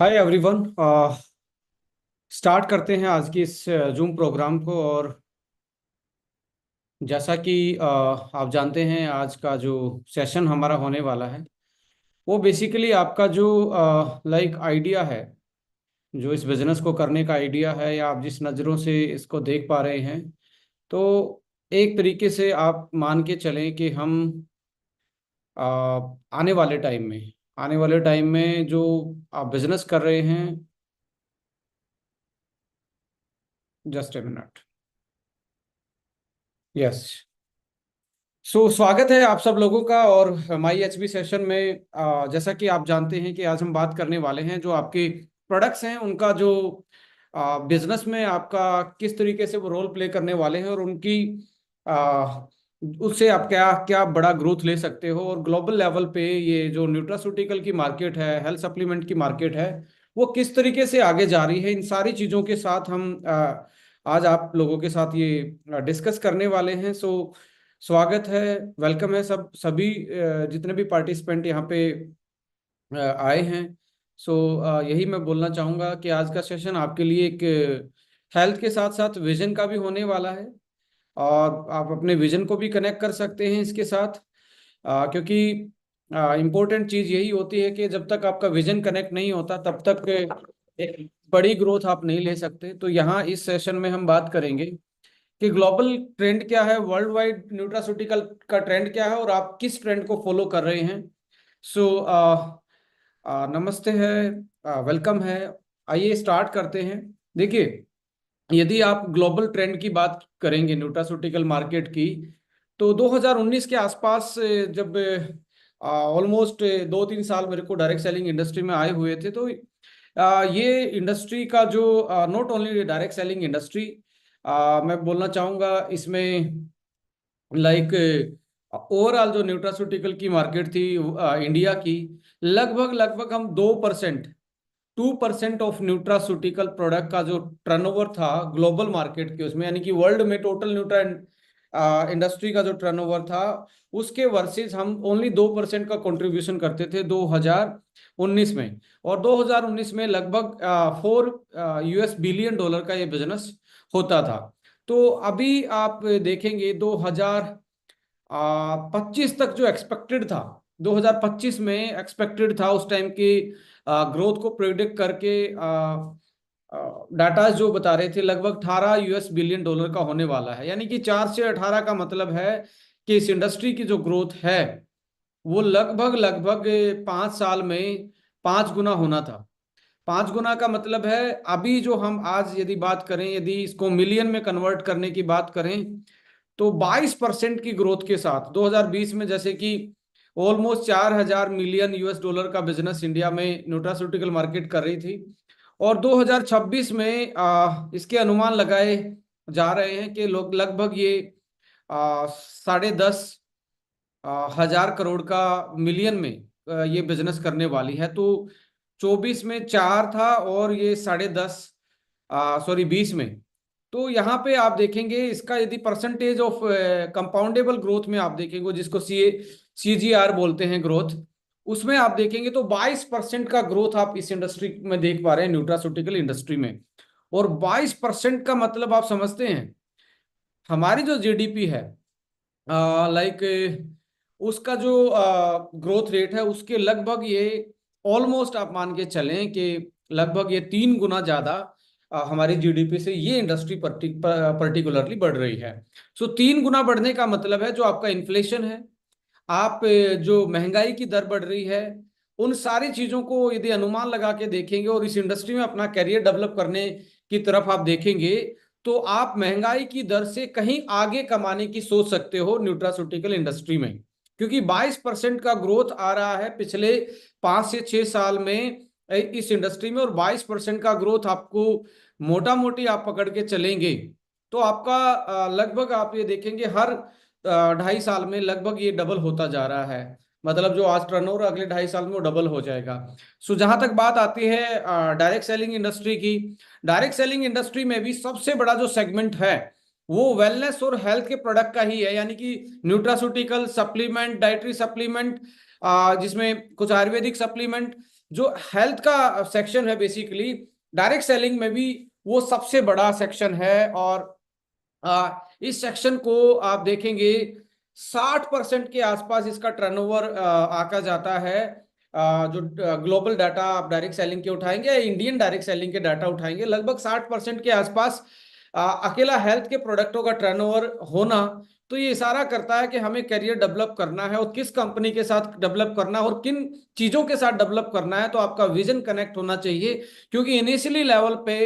Hi everyone. Start करते हैं आज की इस जूम प्रोग्राम को। और जैसा कि आप जानते हैं, आज का जो सेशन हमारा होने वाला है वो बेसिकली आपका जो लाइक आइडिया है, जो इस बिजनेस को करने का आइडिया है या आप जिस नज़रों से इसको देख पा रहे हैं। तो एक तरीके से आप मान के चलें कि हम अ, आने वाले टाइम में जो आप बिजनेस कर रहे हैं। Just a minute. यस। स्वागत है आप सब लोगों का। और माई एचबी सेशन में जैसा कि आप जानते हैं कि आज हम बात करने वाले हैं जो आपके प्रोडक्ट्स हैं, उनका जो बिजनेस में आपका किस तरीके से वो रोल प्ले करने वाले हैं, और उनकी आ, उससे आप क्या क्या बड़ा ग्रोथ ले सकते हो। और ग्लोबल लेवल पे ये जो न्यूट्रास्यूटिकल की मार्केट है, हेल्थ सप्लीमेंट की मार्केट है, वो किस तरीके से आगे जा रही है, इन सारी चीज़ों के साथ हम आज आप लोगों के साथ ये डिस्कस करने वाले हैं। स्वागत है, वेलकम है सभी जितने भी पार्टिसिपेंट यहाँ पे आए हैं। यही मैं बोलना चाहूँगा कि आज का सेशन आपके लिए एक हेल्थ के साथ साथ विजन का भी होने वाला है। और आप अपने विजन को भी कनेक्ट कर सकते हैं इसके साथ, क्योंकि इम्पोर्टेंट चीज़ यही होती है कि जब तक आपका विजन कनेक्ट नहीं होता तब तक एक बड़ी ग्रोथ आप नहीं ले सकते। तो यहाँ इस सेशन में हम बात करेंगे कि ग्लोबल ट्रेंड क्या है, वर्ल्ड वाइड न्यूट्रास्यूटिकल का ट्रेंड क्या है, और आप किस ट्रेंड को फॉलो कर रहे हैं। सो नमस्ते है, वेलकम है। आइए स्टार्ट करते हैं। देखिए, यदि आप ग्लोबल ट्रेंड की बात करेंगे न्यूट्रास्यूटिकल मार्केट की, तो 2019 के आसपास जब ऑलमोस्ट 2-3 साल मेरे को डायरेक्ट सेलिंग इंडस्ट्री में आए हुए थे, तो ये इंडस्ट्री का जो not only direct selling industry, मैं बोलना चाहूँगा इसमें लाइक ओवरऑल जो न्यूट्रास्यूटिकल की मार्केट थी इंडिया की, लगभग लगभग हम 2% ऑफ न्यूट्रास्यूटिकल प्रोडक्ट का जो टर्नओवर था ग्लोबल मार्केट के उसमें, यानी कि वर्ल्ड में टोटल न्यूट्रा इंडस्ट्री का जो टर्नओवर था उसके वर्सेस हम ओनली 2% का कंट्रीब्यूशन करते थे 2019 में। और 2019 में लगभग 4 US बिलियन डॉलर का ये बिजनेस होता था। तो अभी आप देखेंगे 2025 तक जो एक्सपेक्टेड था, 2025 में एक्सपेक्टेड था उस टाइम की ग्रोथ को प्रिडिक्ट करके डाटा जो बता रहे थे लगभग 18 US बिलियन डॉलर का होने वाला है। यानी कि 4 से 18 का मतलब है कि इस इंडस्ट्री की जो ग्रोथ है वो लगभग लगभग 5 साल में 5 गुना होना था। 5 गुना का मतलब है, अभी जो हम आज यदि बात करें, यदि इसको मिलियन में कन्वर्ट करने की बात करें, तो 22% की ग्रोथ के साथ 2020 में जैसे कि ऑलमोस्ट 4,000 मिलियन US डॉलर का बिजनेस इंडिया में न्यूट्रास्यूटिकल मार्केट कर रही थी। और 2026 में इसके अनुमान लगाए जा रहे हैं कि लोग लगभग ये 10,500 हजार करोड़ का मिलियन में ये बिजनेस करने वाली है। तो 24 में 4 था और ये 10.5, सॉरी 20 में। तो यहाँ पे आप देखेंगे इसका यदि परसेंटेज ऑफ कंपाउंडेबल ग्रोथ में आप देखेंगे, जिसको CGR बोलते हैं ग्रोथ, उसमें आप देखेंगे तो 22% का ग्रोथ आप इस इंडस्ट्री में देख पा रहे हैं, न्यूट्रास्यूटिकल इंडस्ट्री में। और 22% का मतलब आप समझते हैं, हमारी जो जीडीपी है लाइक उसका जो ग्रोथ रेट है उसके लगभग ये ऑलमोस्ट आप मान के चलें कि लगभग ये 3 गुना ज्यादा हमारी जीडीपी से ये इंडस्ट्री पर्टिकुलरली बढ़ रही है। 3 गुना बढ़ने का मतलब है जो आपका इन्फ्लेशन है, आप जो महंगाई की दर बढ़ रही है, उन सारी चीजों को यदि अनुमान लगा के देखेंगे और इस इंडस्ट्री में अपना करियर डेवलप करने की तरफ आप देखेंगे, तो आप महंगाई की दर से कहीं आगे कमाने की सोच सकते हो न्यूट्रास्यूटिकल इंडस्ट्री में। क्योंकि 22% का ग्रोथ आ रहा है पिछले 5 से 6 साल में इस इंडस्ट्री में, और 22% का ग्रोथ आपको मोटा मोटी आप पकड़ के चलेंगे तो आपका लगभग आप ये देखेंगे हर 2.5 साल में लगभग ये डबल होता जा रहा है। मतलब जो आज टर्नओवर अगले 2.5 साल में वो डबल हो जाएगा। जहां तक बात आती है डायरेक्ट सेलिंग इंडस्ट्री की, डायरेक्ट सेलिंग इंडस्ट्री में भी सबसे बड़ा जो सेगमेंट है वो वेलनेस और हेल्थ के प्रोडक्ट का ही है। यानी कि न्यूट्रास्यूटिकल सप्लीमेंट, डाइटरी सप्लीमेंट, जिसमें कुछ आयुर्वेदिक सप्लीमेंट, जो हेल्थ का सेक्शन है बेसिकली डायरेक्ट सेलिंग में भी वो सबसे बड़ा सेक्शन है। और इस सेक्शन को आप देखेंगे 60% के आसपास इसका टर्नओवर आका जाता है। जो ग्लोबल डाटा आप डायरेक्ट सेलिंग के उठाएंगे या इंडियन डायरेक्ट सेलिंग के डाटा उठाएंगे, लगभग 60% के आसपास अकेला हेल्थ के प्रोडक्टों का टर्नओवर होना, तो ये इशारा करता है कि हमें करियर डेवलप करना है और किस कंपनी के साथ डेवलप करना है और किन चीजों के साथ डेवलप करना है। तो आपका विजन कनेक्ट होना चाहिए, क्योंकि इनिशियली लेवल पे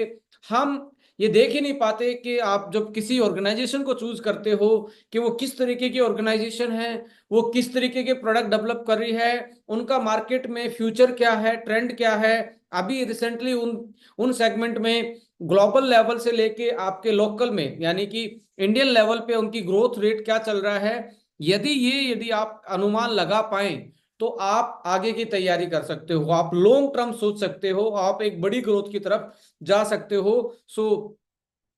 हम ये देख ही नहीं पाते कि आप जब किसी ऑर्गेनाइजेशन को चूज करते हो कि वो किस तरीके की ऑर्गेनाइजेशन है, वो किस तरीके के प्रोडक्ट डेवलप कर रही है, उनका मार्केट में फ्यूचर क्या है, ट्रेंड क्या है। अभी रिसेंटली उन उन सेगमेंट में ग्लोबल लेवल से लेके आपके लोकल में यानी कि इंडियन लेवल पे उनकी ग्रोथ रेट क्या चल रहा है, यदि आप अनुमान लगा पाए तो आप आगे की तैयारी कर सकते हो, आप लॉन्ग टर्म सोच सकते हो, आप एक बड़ी ग्रोथ की तरफ जा सकते हो। सो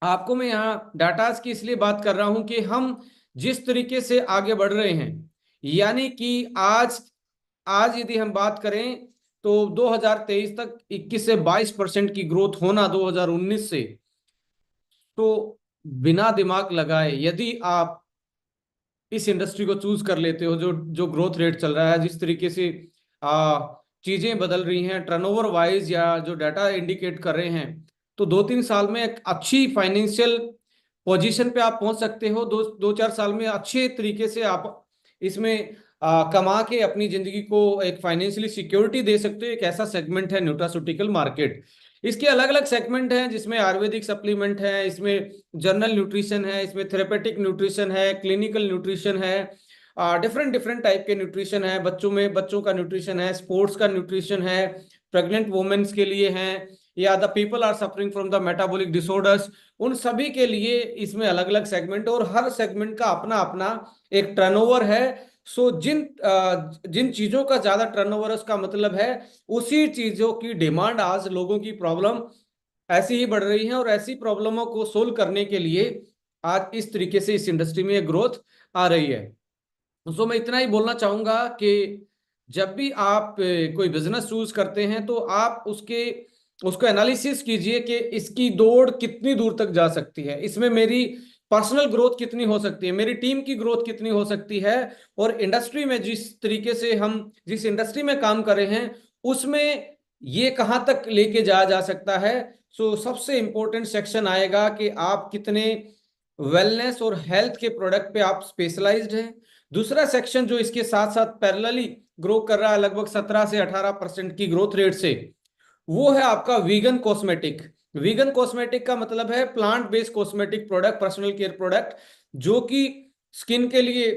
आपको मैं यहाँ डाटास की इसलिए बात कर रहा हूं कि हम जिस तरीके से आगे बढ़ रहे हैं, यानी कि आज आज यदि हम बात करें तो 2023 तक 21 से 22% की ग्रोथ होना 2019 से, तो बिना दिमाग लगाए यदि आप इस इंडस्ट्री को चूज कर लेते हो, जो जो ग्रोथ रेट चल रहा है, जिस तरीके से आ, चीजें बदल रही हैं टर्नओवर वाइज या जो डाटा इंडिकेट कर रहे हैं, तो 2-3 साल में एक अच्छी फाइनेंशियल पोजीशन पे आप पहुंच सकते हो। 2-4 साल में अच्छे तरीके से आप इसमें कमा के अपनी जिंदगी को एक फाइनेंशियली सिक्योरिटी दे सकते हो। एक ऐसा सेगमेंट है न्यूट्रास्यूटिकल मार्केट। इसके अलग अलग सेगमेंट हैं जिसमें आयुर्वेदिक सप्लीमेंट है, इसमें जनरल न्यूट्रिशन है, इसमें थेरेपेटिक न्यूट्रिशन है, क्लिनिकल न्यूट्रिशन है, डिफरेंट डिफरेंट टाइप के न्यूट्रिशन है। बच्चों का न्यूट्रिशन है, स्पोर्ट्स का न्यूट्रिशन है, प्रेग्नेंट वुमेन्स के लिए है, या the people are suffering from the metabolic disorders, उन सभी के लिए इसमें अलग अलग सेगमेंट, और हर सेगमेंट का अपना अपना एक टर्नओवर है। सो जिन चीजों का ज्यादा टर्नओवर है उसका मतलब है उसी चीजों की डिमांड, आज लोगों की प्रॉब्लम ऐसी ही बढ़ रही है, और ऐसी प्रॉब्लमों को सोल्व करने के लिए आज इस तरीके से इस इंडस्ट्री में ग्रोथ आ रही है। सो मैं इतना ही बोलना चाहूंगा कि जब भी आप कोई बिजनेस चूज करते हैं तो आप उसको एनालिसिस कीजिए कि इसकी दौड़ कितनी दूर तक जा सकती है, इसमें मेरी पर्सनल ग्रोथ कितनी हो सकती है, मेरी टीम की ग्रोथ कितनी हो सकती है, और इंडस्ट्री में जिस इंडस्ट्री में काम कर रहे हैं उसमें ये कहाँ तक लेके जाया जा सकता है। सो सबसे इंपॉर्टेंट सेक्शन आएगा कि आप कितने वेलनेस और हेल्थ के प्रोडक्ट पे आप स्पेशलाइज्ड हैं। दूसरा सेक्शन जो इसके साथ साथ पैरेलली ग्रो कर रहा है लगभग 17 से 18% की ग्रोथ रेट से, वो है आपका वीगन कॉस्मेटिक। वीगन कॉस्मेटिक का मतलब है plant based cosmetic product, personal care product, जो कि स्किन के लिए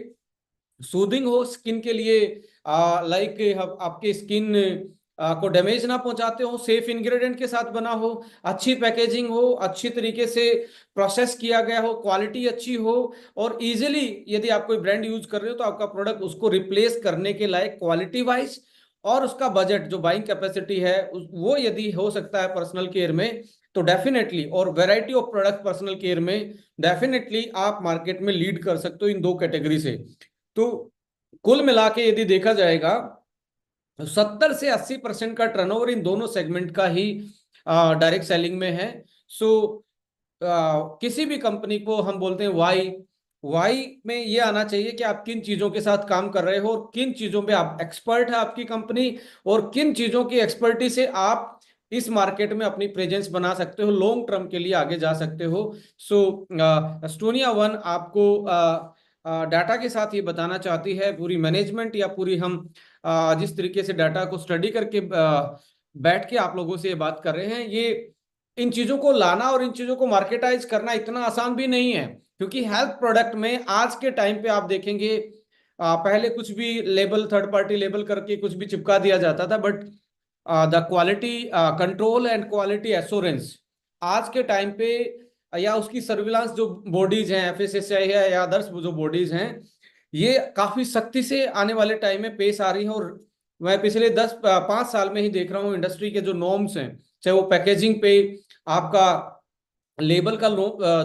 सूदिंग हो, स्किन के लिए लाइक आपके स्किन को डैमेज ना पहुंचाते हो, सेफ इंग्रेडिएंट के साथ बना हो, अच्छी पैकेजिंग हो, अच्छी तरीके से प्रोसेस किया गया हो, क्वालिटी अच्छी हो, और इजीली यदि आप कोई ब्रांड यूज कर रहे हो तो आपका प्रोडक्ट उसको रिप्लेस करने के लायक क्वालिटी वाइज, और उसका बजट जो बाइंग कैपेसिटी है वो यदि हो सकता है पर्सनल केयर में, तो डेफिनेटली, और variety of product personal care में डेफिनेटली आप मार्केट में लीड कर सकते हो इन दो कैटेगरी से। तो कुल मिला के यदि देखा जाएगा 70 से 80% का टर्नओवर इन दोनों सेगमेंट का ही डायरेक्ट सेलिंग में है। सो किसी भी कंपनी को हम बोलते हैं वाई, वाई में ये आना चाहिए कि आप किन चीजों के साथ काम कर रहे हो और किन चीजों पे आप एक्सपर्ट है आपकी कंपनी, और किन चीजों की एक्सपर्टी से आप इस मार्केट में अपनी प्रेजेंस बना सकते हो, लॉन्ग टर्म के लिए आगे जा सकते हो। सो एस्टोनिया वन आपको डाटा के साथ ये बताना चाहती है, पूरी मैनेजमेंट या पूरी हम जिस तरीके से डाटा को स्टडी करके बैठ के आप लोगों से ये बात कर रहे हैं, ये इन चीजों को लाना और इन चीजों को मार्केटाइज करना इतना आसान भी नहीं है, क्योंकि हेल्थ प्रोडक्ट में आज के टाइम पे आप देखेंगे पहले कुछ भी लेबल, थर्ड पार्टी लेबल करके कुछ भी चिपका दिया जाता था, but the quality control and quality assurance आज के टाइम पे, या उसकी सर्विलांस जो बॉडीज हैं, एफएसएसआई है या अदर्स जो बॉडीज हैं, ये काफी सख्ती से आने वाले टाइम में पेश आ रही है। और मैं पिछले 5 साल में ही देख रहा हूँ इंडस्ट्री के जो नॉर्म्स हैं, चाहे वो पैकेजिंग पे आपका लेबल का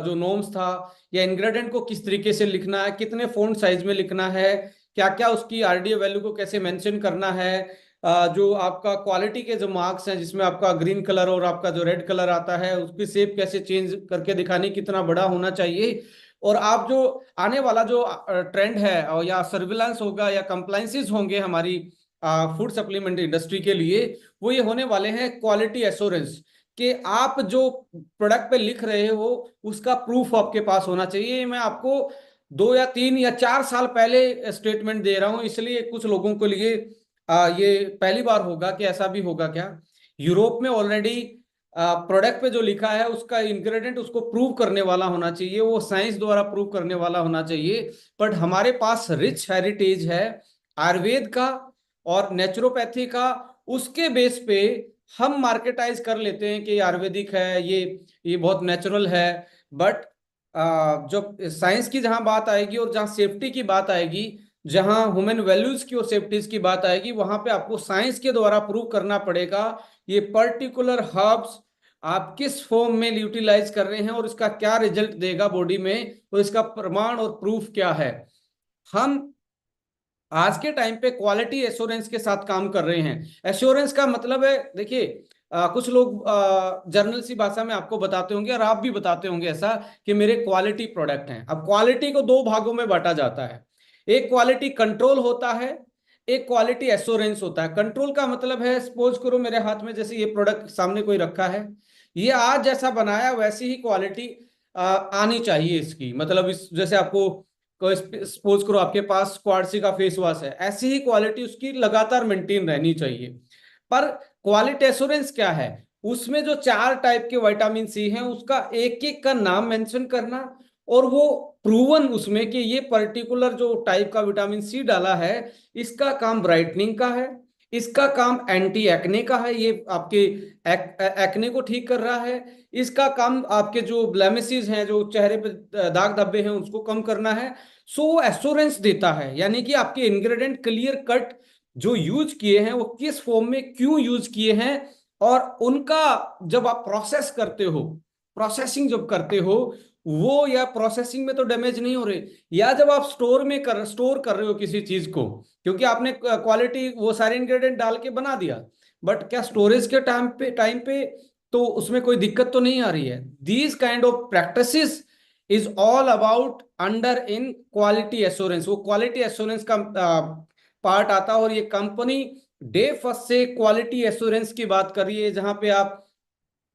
जो नॉर्म्स था, या इंग्रेडिएंट को किस तरीके से लिखना है, कितने फॉन्ट साइज में लिखना है, क्या क्या उसकी आरडीए वैल्यू को कैसे मेंशन करना है, जो आपका क्वालिटी के जो मार्क्स हैं, जिसमें आपका ग्रीन कलर और आपका जो रेड कलर आता है, उसकी शेप कैसे चेंज करके दिखानी, कितना बड़ा होना चाहिए। और आप जो आने वाला जो ट्रेंड है, और या सर्विलांस होगा या कंप्लायंसेस होंगे हमारी फूड सप्लीमेंट इंडस्ट्री के लिए, वो ये होने वाले हैं क्वालिटी एश्योरेंस, कि आप जो प्रोडक्ट पे लिख रहे हो उसका प्रूफ आपके पास होना चाहिए। मैं आपको 2 या 3 या 4 साल पहले स्टेटमेंट दे रहा हूं, इसलिए कुछ लोगों के लिए ये पहली बार होगा कि ऐसा भी होगा क्या। यूरोप में ऑलरेडी प्रोडक्ट पे जो लिखा है उसका इंग्रेडिएंट उसको प्रूव करने वाला होना चाहिए, वो साइंस द्वारा प्रूव करने वाला होना चाहिए। बट हमारे पास रिच हेरिटेज है आयुर्वेद का और नेचुरोपैथी का, उसके बेस पे हम मार्केटाइज कर लेते हैं कि आयुर्वेदिक है, ये बहुत नेचुरल है। बट जब साइंस की जहां बात आएगी और जहां सेफ्टी की बात आएगी, जहां ह्यूमन वैल्यूज की और सेफ्टीज की बात आएगी, वहां पे आपको साइंस के द्वारा प्रूव करना पड़ेगा ये पर्टिकुलर हर्ब्स आप किस फॉर्म में यूटिलाइज कर रहे हैं और इसका क्या रिजल्ट देगा बॉडी में, और इसका प्रमाण और प्रूफ क्या है। हम आज के टाइम पे क्वालिटी एश्योरेंस के साथ काम कर रहे हैं। एश्योरेंस का मतलब है, देखिए कुछ लोग जर्नल सी भाषा में आपको बताते होंगे और आप भी बताते होंगे ऐसा कि मेरे क्वालिटी प्रोडक्ट हैं। अब क्वालिटी को 2 भागों में बांटा जाता है, एक क्वालिटी कंट्रोल होता है, एक क्वालिटी एश्योरेंस होता है। कंट्रोल का मतलब है, सपोज करो मेरे हाथ में जैसे ये प्रोडक्ट सामने कोई रखा है, ये आज जैसा बनाया वैसी ही क्वालिटी आनी चाहिए इसकी, मतलब इस जैसे आपको कोई सपोज करो आपके पास क्वार्ट्सी का फेस वॉश है, ऐसी ही क्वालिटी उसकी लगातार मेंटेन रहनी चाहिए। पर क्वालिटी एश्योरेंस क्या है, उसमें जो 4 टाइप के विटामिन सी हैं उसका एक एक का नाम मेंशन करना, और वो प्रूवन उसमें कि ये पर्टिकुलर जो टाइप का विटामिन सी डाला है, इसका काम ब्राइटनिंग का है, इसका काम एंटी एक्ने का है, ये आपके एक्ने को ठीक कर रहा है, इसका काम आपके जो ब्लेमिसेस हैं, जो चेहरे पे दाग धब्बे हैं, उसको कम करना है। सो वो एश्योरेंस देता है, यानी कि आपके इंग्रेडिएंट क्लियर कट जो यूज किए हैं वो किस फॉर्म में क्यों यूज किए हैं, और उनका जब आप प्रोसेस करते हो, प्रोसेसिंग जब करते हो, वो या प्रोसेसिंग में तो डैमेज नहीं हो रहे, या जब आप स्टोर कर रहे हो किसी चीज को, क्योंकि आपने क्वालिटी वो सारे इंग्रेडिएंट डाल के बना दिया, बट क्या स्टोरेज के टाइम पे तो उसमें कोई दिक्कत तो नहीं आ रही है। These kind of practices is all about under in quality assurance, वो क्वालिटी एश्योरेंस का पार्ट आता है। और ये कंपनी डे फर्स्ट से क्वालिटी एश्योरेंस की बात कर रही है, जहां पे आप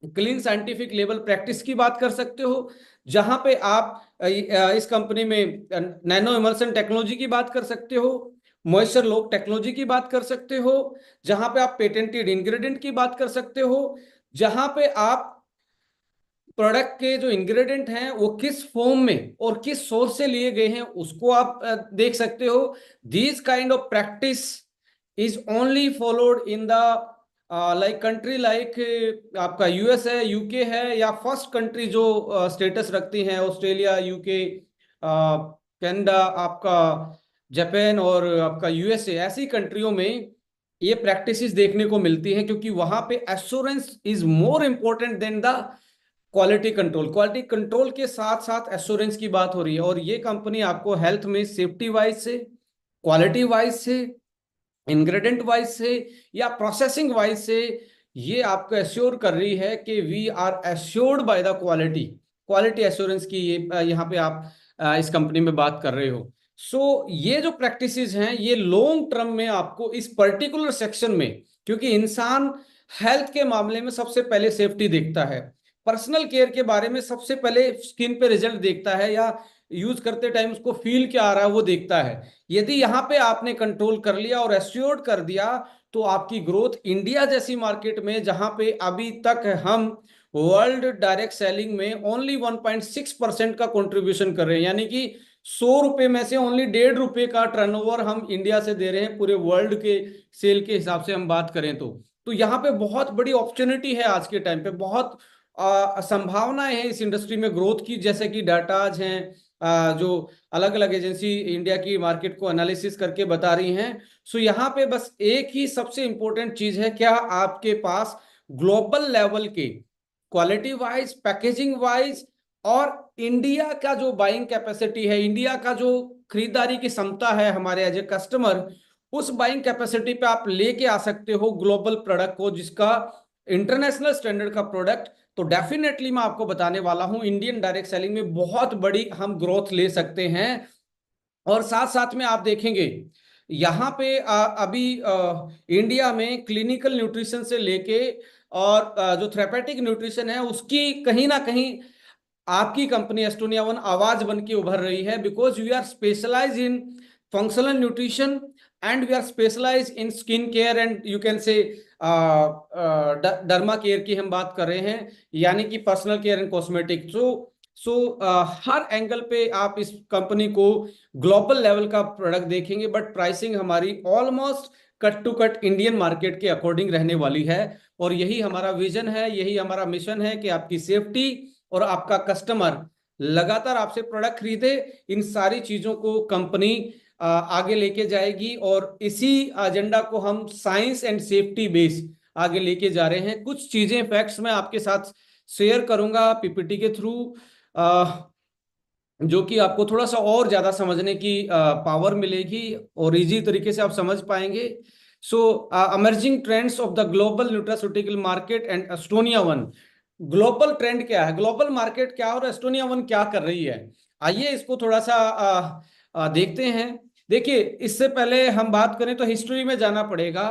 क्लीन साइंटिफिक लेवल प्रैक्टिस की बात कर सकते हो, जहां पे आप इस कंपनी में नैनो इमल्सन टेक्नोलॉजी की बात कर सकते हो, मॉइस्चर लॉक टेक्नोलॉजी की बात कर सकते हो, जहां पे आप पेटेंटेड इंग्रेडिएंट की बात कर सकते हो, जहां पे आप प्रोडक्ट के जो इंग्रेडिएंट हैं वो किस फॉर्म में और किस सोर्स से लिए गए हैं उसको आप देख सकते हो। These kind of practice is only followed in the like country like आपका यूएस है, यूके है, या फर्स्ट कंट्री जो स्टेटस रखती हैं, ऑस्ट्रेलिया, यूके, कनाडा, आपका जापान और आपका यूएसए, ऐसी कंट्रियों में ये प्रैक्टिसेस देखने को मिलती हैं, क्योंकि वहां पे assurance is more important than the quality control. Quality control के साथ साथ एश्योरेंस की बात हो रही है, और ये कंपनी आपको हेल्थ में सेफ्टी वाइज से, क्वालिटी वाइज से, इंग्रेडिएंट वाइज से, या प्रोसेसिंग वाइज से ये आपको एश्योर कर रही है कि we are assured by the quality. Quality assurance की ये यहाँ पे आप इस कंपनी में बात कर रहे हो। सो ये जो प्रैक्टिसेस हैं ये लॉन्ग टर्म में आपको इस पर्टिकुलर सेक्शन में, क्योंकि इंसान हेल्थ के मामले में सबसे पहले सेफ्टी देखता है, पर्सनल केयर के बारे में सबसे पहले स्किन पे रिजल्ट देखता है, या यूज करते टाइम उसको फील क्या आ रहा है वो देखता है। यदि यहाँ पे आपने कंट्रोल कर लिया और एश्योर्ड कर दिया, तो आपकी ग्रोथ इंडिया जैसी मार्केट में, जहां पे अभी तक हम वर्ल्ड डायरेक्ट सेलिंग में ओनली 1.6% का कंट्रीब्यूशन कर रहे हैं, यानी कि 100 रुपए में से ओनली 1.5 रुपए का टर्नओवर हम इंडिया से दे रहे हैं, पूरे वर्ल्ड के सेल के हिसाब से हम बात करें तो यहाँ पे बहुत बड़ी अपॉर्चुनिटी है आज के टाइम पे, बहुत संभावनाएं हैं इस इंडस्ट्री में ग्रोथ की, जैसे कि डाटाज हैं जो अलग अलग एजेंसी इंडिया की मार्केट को एनालिसिस करके बता रही हैं। सो यहाँ पे बस एक ही सबसे इंपॉर्टेंट चीज है, क्या आपके पास ग्लोबल लेवल के क्वालिटी वाइज, पैकेजिंग वाइज, और इंडिया का जो बाइंग कैपेसिटी है, इंडिया का जो खरीदारी की क्षमता है हमारे एज ए कस्टमर, उस बाइंग कैपेसिटी पे आप लेके आ सकते हो ग्लोबल प्रोडक्ट को, जिसका इंटरनेशनल स्टैंडर्ड का प्रोडक्ट, तो डेफिनेटली मैं आपको बताने वाला हूं इंडियन डायरेक्ट सेलिंग में बहुत बड़ी हम ग्रोथ ले सकते हैं। और साथ साथ में आप देखेंगे यहाँ पे अभी इंडिया में क्लिनिकल न्यूट्रिशन से लेके और जो थेरेपेटिक न्यूट्रिशन है उसकी कहीं ना कहीं आपकी कंपनी एस्टोनिया वन आवाज बन के उभर रही है, because we are specialise in functional nutrition and we are specialise in skin care and you can say derma care की हम बात कर रहे हैं, यानी कि personal care and cosmetic. So हर एंगल पे आप इस कंपनी को ग्लोबल लेवल का प्रोडक्ट देखेंगे, बट प्राइसिंग हमारी almost cut to cut Indian market के अकॉर्डिंग रहने वाली है। और यही हमारा विजन है, यही हमारा मिशन है कि आपकी सेफ्टी और आपका कस्टमर लगातार आपसे प्रोडक्ट खरीदे। इन सारी चीजों को कंपनी आगे लेके जाएगी और इसी एजेंडा को हम साइंस एंड सेफ्टी बेस आगे लेके जा रहे हैं। कुछ चीजें फैक्ट्स मैं आपके साथ शेयर करूंगा पीपीटी के थ्रू, जो कि आपको थोड़ा सा और ज्यादा समझने की पावर मिलेगी और इजी तरीके से आप समझ पाएंगे। So emerging trends of the global nutraceutical market and Estonia one. Global trend क्या है, ग्लोबल मार्केट क्या है और एस्टोनिया वन क्या कर रही है, आइए इसको थोड़ा सा देखते हैं। देखिए, इससे पहले हम बात करें तो हिस्ट्री में जाना पड़ेगा।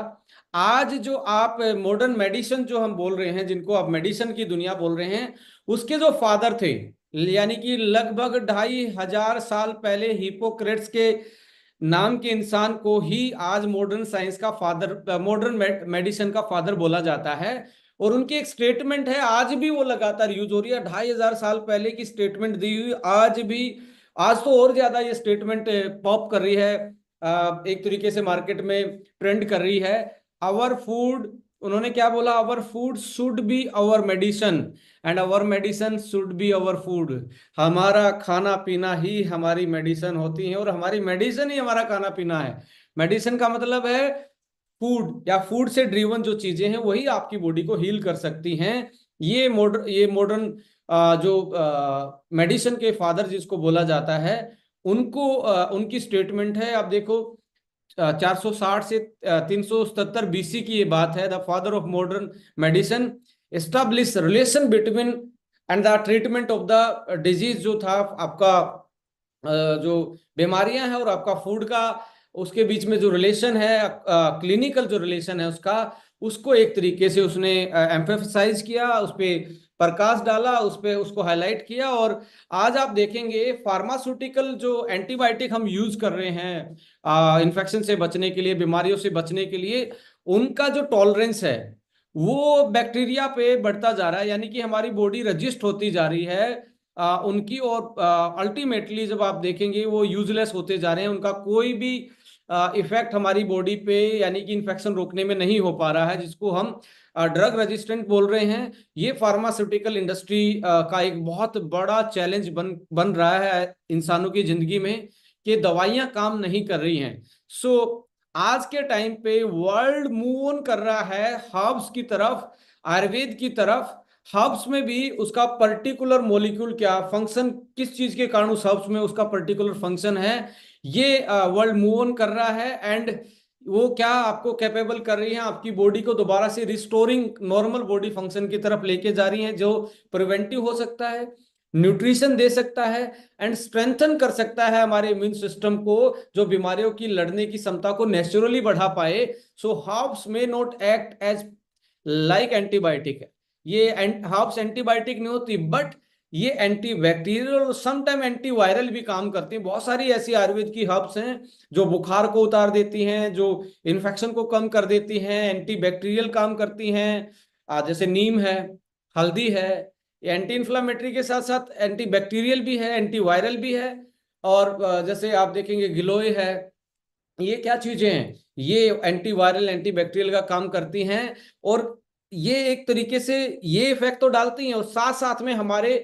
आज जो आप मॉडर्न मेडिसिन जो हम बोल रहे हैं, जिनको आप मेडिसिन की दुनिया बोल रहे हैं, उसके जो फादर थे, यानी कि लगभग 2500 साल पहले हिपोक्रेट्स के नाम के इंसान को ही आज मॉडर्न साइंस का फादर, मॉडर्न मेडिसिन का फादर बोला जाता है। और उनकी एक स्टेटमेंट है, आज भी वो लगातार यूज हो रही है। 2500 साल पहले की स्टेटमेंट दी हुई आज भी, आज तो और ज्यादा ये स्टेटमेंट पॉप कर रही है, एक तरीके से मार्केट में ट्रेंड कर रही है। आवर फूड, उन्होंने क्या बोला, our food should be our medicine and our medicine should be our food. हमारा खाना पीना ही हमारी मेडिसिन होती है और हमारी मेडिसिन ही हमारा खाना पीना है। मेडिसिन का मतलब है फूड या फूड से ड्रिवन जो चीजें हैं वही आपकी बॉडी को हील कर सकती हैं। ये मॉडर्न जो मेडिसिन के फादर जिसको बोला जाता है, उनको उनकी स्टेटमेंट है। आप देखो 460 से 377 बीसी की ये बात है। The father of modern medicine establish relation between and the treatment of the disease, जो था आपका जो बीमारियां हैं और आपका फूड का उसके बीच में जो रिलेशन है, क्लिनिकल जो रिलेशन है उसका, उसको एक तरीके से उसने एम्फेसाइज किया, उस पर प्रकाश डाला, उस पर उसको हाईलाइट किया। और आज आप देखेंगे फार्मास्यूटिकल जो एंटीबायोटिक हम यूज कर रहे हैं इन्फेक्शन से बचने के लिए, बीमारियों से बचने के लिए, उनका जो टॉलरेंस है वो बैक्टीरिया पे बढ़ता जा रहा है, यानी कि हमारी बॉडी रजिस्ट होती जा रही है उनकी। और अल्टीमेटली जब आप देखेंगे वो यूजलेस होते जा रहे हैं, उनका कोई भी इफेक्ट हमारी बॉडी पे, यानी कि इन्फेक्शन रोकने में नहीं हो पा रहा है, जिसको हम ड्रग रेजिस्टेंट बोल रहे हैं। ये फार्मास्यूटिकल इंडस्ट्री का एक बहुत बड़ा चैलेंज बन रहा है इंसानों की जिंदगी में, कि दवाइयां काम नहीं कर रही हैं। सो आज के टाइम पे वर्ल्ड मूव ऑन कर रहा है हर्ब्स की तरफ, आयुर्वेद की तरफ। हर्ब्स में भी उसका पर्टिकुलर मॉलिक्यूल क्या फंक्शन, किस चीज के कारण उस हर्ब्स में उसका पर्टिकुलर फंक्शन है, ये वर्ल्ड मूव ऑन कर रहा है। एंड वो क्या आपको कैपेबल कर रही है, आपकी बॉडी को दोबारा से रिस्टोरिंग नॉर्मल बॉडी फंक्शन की तरफ लेके जा रही है, जो प्रिवेंटिव हो सकता है, न्यूट्रिशन दे सकता है एंड स्ट्रेंथन कर सकता है हमारे इम्यून सिस्टम को, जो बीमारियों की लड़ने की क्षमता को नेचुरली बढ़ा पाए। So herbs may not act as like antibiotic है, ये हर्ब्स एंटीबायोटिक नहीं होती, बट ये एंटी बैक्टीरियल और समटाइम एंटीवायरल भी काम करती हैं। बहुत सारी ऐसी आयुर्वेद की हर्ब्स हैं जो बुखार को उतार देती हैं, जो इन्फेक्शन को कम कर देती हैं, एंटी बैक्टीरियल काम करती हैं। जैसे नीम है, हल्दी है, एंटी इन्फ्लामेटरी के साथ साथ एंटी बैक्टीरियल भी है, एंटीवायरल भी है। और जैसे आप देखेंगे गिलोय है, ये क्या चीजें हैं, ये एंटीवायरल एंटी बैक्टीरियल का काम करती हैं। और ये एक तरीके से ये इफेक्ट तो डालती हैं और साथ साथ में हमारे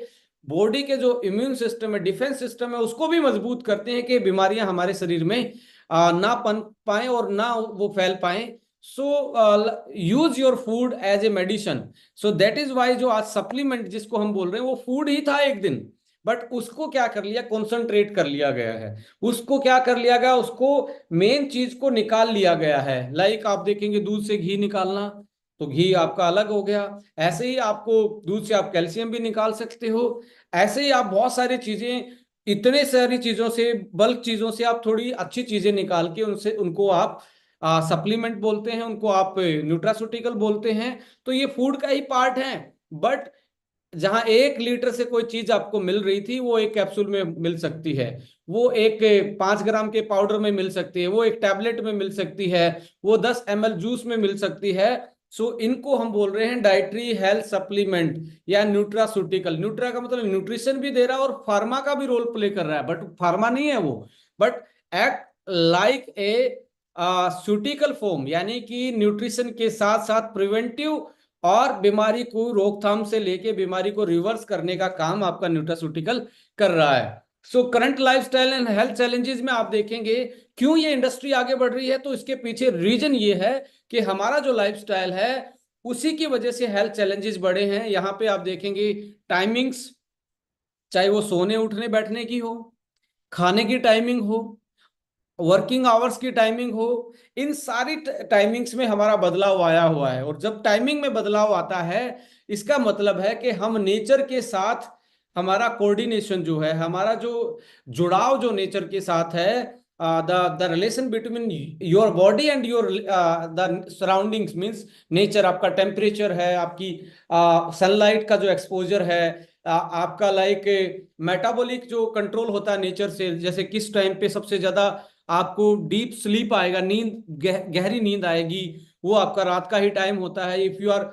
बॉडी के जो इम्यून सिस्टम है, डिफेंस सिस्टम है, उसको भी मजबूत करते हैं कि बीमारियां हमारे शरीर में ना पन पाए और ना वो फैल पाए। So use your food as a medicine. So that is why जो आज सप्लीमेंट जिसको हम बोल रहे हैं वो फूड ही था एक दिन, बट उसको क्या कर लिया, कॉन्सेंट्रेट कर लिया गया है, उसको क्या कर लिया गया, उसको मेन चीज को निकाल लिया गया है। लाइक आप देखेंगे दूध से घी निकालना, तो घी आपका अलग हो गया। ऐसे ही आपको दूध से आप कैल्शियम भी निकाल सकते हो। ऐसे ही आप बहुत सारी चीजें, इतने सारी चीजों से, बल्क चीजों से आप थोड़ी अच्छी चीजें निकाल के उनसे, उनको आप सप्लीमेंट बोलते हैं, उनको आप न्यूट्रास्यूटिकल बोलते हैं। तो ये फूड का ही पार्ट है। बट जहां 1 लीटर से कोई चीज आपको मिल रही थी, वो एक कैप्सूल में मिल सकती है, वो एक 5 ग्राम के पाउडर में मिल सकती है, वो एक टैबलेट में मिल सकती है, वो 10 ml जूस में मिल सकती है। सो इनको हम बोल रहे हैं डाइटरी हेल्थ सप्लीमेंट या न्यूट्रास्यूटिकल। न्यूट्रा का मतलब न्यूट्रिशन भी दे रहा है और फार्मा का भी रोल प्ले कर रहा है, बट फार्मा नहीं है वो, but act like a ceutical form, यानी कि न्यूट्रिशन के साथ साथ प्रिवेंटिव और बीमारी को रोकथाम से लेके बीमारी को रिवर्स करने का काम आपका न्यूट्रास्यूटिकल कर रहा है। So current lifestyle and health challenges में आप देखेंगे क्यों ये इंडस्ट्री आगे बढ़ रही है, तो इसके पीछे रीजन ये है कि हमारा जो लाइफस्टाइल है उसी की वजह से हेल्थ चैलेंजेस बढ़े हैं। यहाँ पे आप देखेंगे टाइमिंग्स, चाहे वो सोने उठने बैठने की हो, खाने की टाइमिंग हो, वर्किंग आवर्स की टाइमिंग हो, इन सारी टाइमिंग्स में हमारा बदलाव आया हुआ है। और जब टाइमिंग में बदलाव आता है, इसका मतलब है कि हम नेचर के साथ, हमारा कोऑर्डिनेशन जो है, हमारा जो जुड़ाव जो नेचर के साथ है, the relation between your body and your the surroundings means nature, आपका टेम्परेचर है, आपकी सनलाइट का जो एक्सपोजर है, आपका लाइक मेटाबॉलिक जो कंट्रोल होता है नेचर से, जैसे किस टाइम पे सबसे ज्यादा आपको डीप स्लीप आएगा, नींद गहरी नींद आएगी, वो आपका रात का ही टाइम होता है। इफ यू आर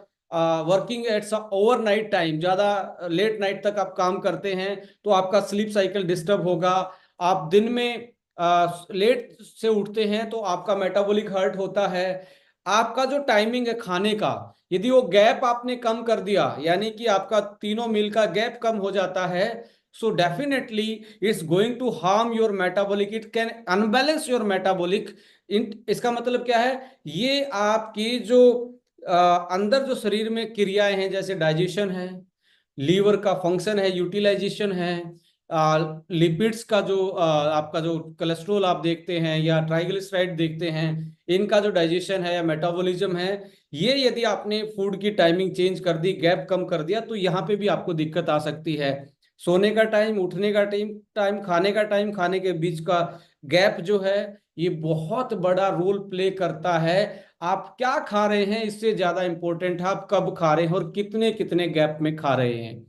वर्किंग एट्स ओवर नाइट टाइम, ज्यादा लेट नाइट तक आप काम करते हैं, तो आपका स्लीप साइकिल डिस्टर्ब होगा। आप दिन में लेट से उठते हैं तो आपका मेटाबॉलिक हर्ट होता है। आपका जो टाइमिंग है खाने का, यदि वो गैप आपने कम कर दिया, यानी कि आपका तीनों मील का गैप कम हो जाता है, so definitely it's going to harm your metabolic, it can unbalance your metabolic। इसका मतलब क्या है, ये आपकी जो अंदर जो शरीर में क्रियाएं हैं, जैसे डाइजेशन है, लीवर का फंक्शन है, यूटिलाइजेशन है, लिपिड्स का जो आपका जो कोलेस्ट्रॉल आप देखते हैं या ट्राइग्लिसराइड देखते हैं, इनका जो डाइजेशन है या मेटाबॉलिज्म है, ये यदि आपने फूड की टाइमिंग चेंज कर दी, गैप कम कर दिया, तो यहाँ पे भी आपको दिक्कत आ सकती है। सोने का टाइम, उठने का टाइम टाइम खाने का टाइम, खाने के बीच का गैप जो है, ये बहुत बड़ा रोल प्ले करता है। आप क्या खा रहे हैं इससे ज्यादा इंपॉर्टेंट है आप कब खा रहे हैं और कितने कितने गैप में खा रहे हैं।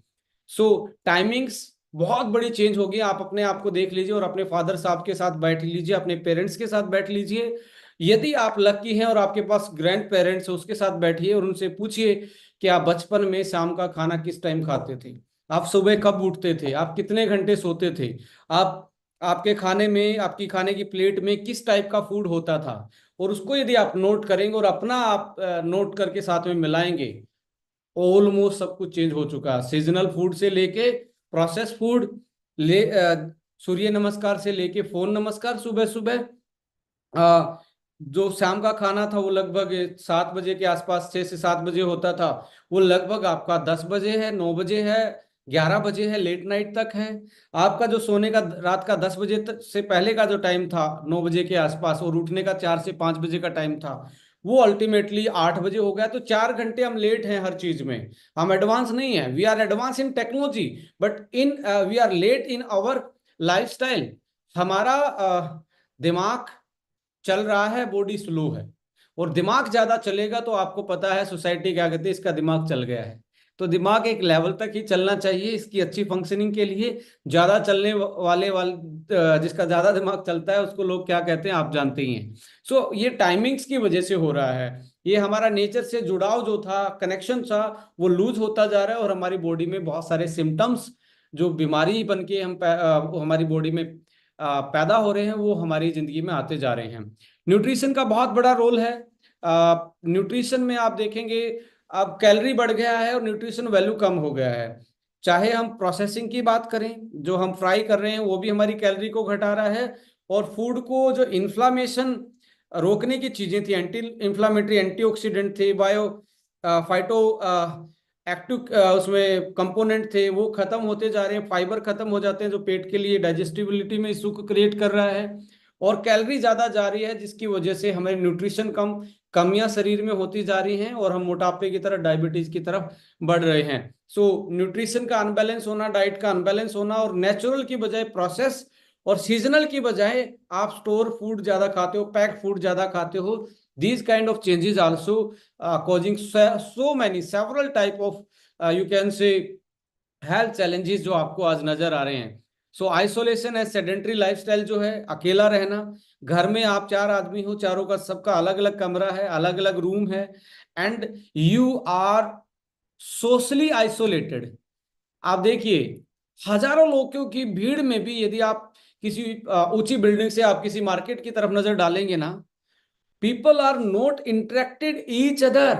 सो टाइमिंग्स बहुत बड़ी चेंज होगी। आप अपने आप को देख लीजिए और अपने फादर साहब के साथ बैठ लीजिए, अपने पेरेंट्स के साथ बैठ लीजिए। यदि आप लकी हैं और आपके पास ग्रैंड पेरेंट्स है, उसके साथ बैठिए और उनसे पूछिए कि आप बचपन में शाम का खाना किस टाइम खाते थे, आप सुबह कब उठते थे, आप कितने घंटे सोते थे, आप आपके खाने में, आपकी खाने की प्लेट में किस टाइप का फूड होता था। और उसको यदि आप नोट करेंगे और अपना आप नोट करके साथ में मिलाएंगे, ऑलमोस्ट सब कुछ चेंज हो चुका है। सीजनल फूड से लेके प्रोसेस फूड, ले सूर्य नमस्कार से लेके फोन नमस्कार सुबह सुबह, जो शाम का खाना था वो लगभग 7 बजे के आसपास, 6 से 7 बजे होता था, वो लगभग आपका 10 बजे है, 9 बजे है, 11 बजे है, लेट नाइट तक है। आपका जो सोने का रात का 10 बजे तक से पहले का जो टाइम था, 9 बजे के आसपास, और उठने का 4 से 5 बजे का टाइम था, वो अल्टीमेटली 8 बजे हो गया। तो 4 घंटे हम लेट हैं हर चीज में। हम एडवांस नहीं है, we are advance in technology, but in we are late in our lifestyle. हमारा दिमाग चल रहा है, बॉडी स्लो है। और दिमाग ज्यादा चलेगा तो आपको पता है सोसाइटी क्या कहती है, इसका दिमाग चल गया है। तो दिमाग एक लेवल तक ही चलना चाहिए इसकी अच्छी फंक्शनिंग के लिए। ज्यादा चलने वाले जिसका ज्यादा दिमाग चलता है उसको लोग क्या कहते हैं आप जानते ही हैं। सो ये टाइमिंग्स की वजह से हो रहा है। ये हमारा नेचर से जुड़ाव जो था, कनेक्शन था, वो लूज होता जा रहा है और हमारी बॉडी में बहुत सारे सिम्टम्स जो बीमारी बन के हमारी बॉडी में पैदा हो रहे हैं, वो हमारी जिंदगी में आते जा रहे हैं। न्यूट्रिशन का बहुत बड़ा रोल है। न्यूट्रिशन में आप देखेंगे अब कैलोरी बढ़ गया है और न्यूट्रिशन वैल्यू कम हो गया है। चाहे हम प्रोसेसिंग की बात करें, जो हम फ्राई कर रहे हैं वो भी हमारी कैलोरी को घटा रहा है। और फूड को जो इन्फ्लामेशन रोकने की चीजें थी, एंटी इन्फ्लामेटरी, एंटीऑक्सीडेंट थे, बायो फाइटो एक्टिव उसमें कंपोनेंट थे वो खत्म होते जा रहे हैं, फाइबर खत्म हो जाते हैं जो पेट के लिए डाइजेस्टिबिलिटी में इशू को क्रिएट कर रहा है, और कैलोरी ज्यादा जा रही है जिसकी वजह से हमें न्यूट्रिशन कमियां शरीर में होती जा रही हैं और हम मोटापे की तरफ, डायबिटीज की तरफ बढ़ रहे हैं। सो न्यूट्रिशन का अनबैलेंस होना, डाइट का अनबैलेंस होना, और नेचुरल की बजाय प्रोसेस और सीजनल की बजाय आप स्टोर फूड ज्यादा खाते हो, पैक फूड ज्यादा खाते हो, these kind of changes also causing so many several type of you can say health challenges जो आपको आज नजर आ रहे हैं। सो आइसोलेशन है, सेडेंट्री लाइफस्टाइल जो है, अकेला रहना, घर में आप 4 आदमी हो, चारों का सबका अलग अलग कमरा है, अलग अलग रूम है, and you are socially isolated. आप देखिए हजारों लोगों की भीड़ में भी यदि आप किसी ऊंची बिल्डिंग से आप किसी मार्केट की तरफ नजर डालेंगे ना, people are not interacted each other,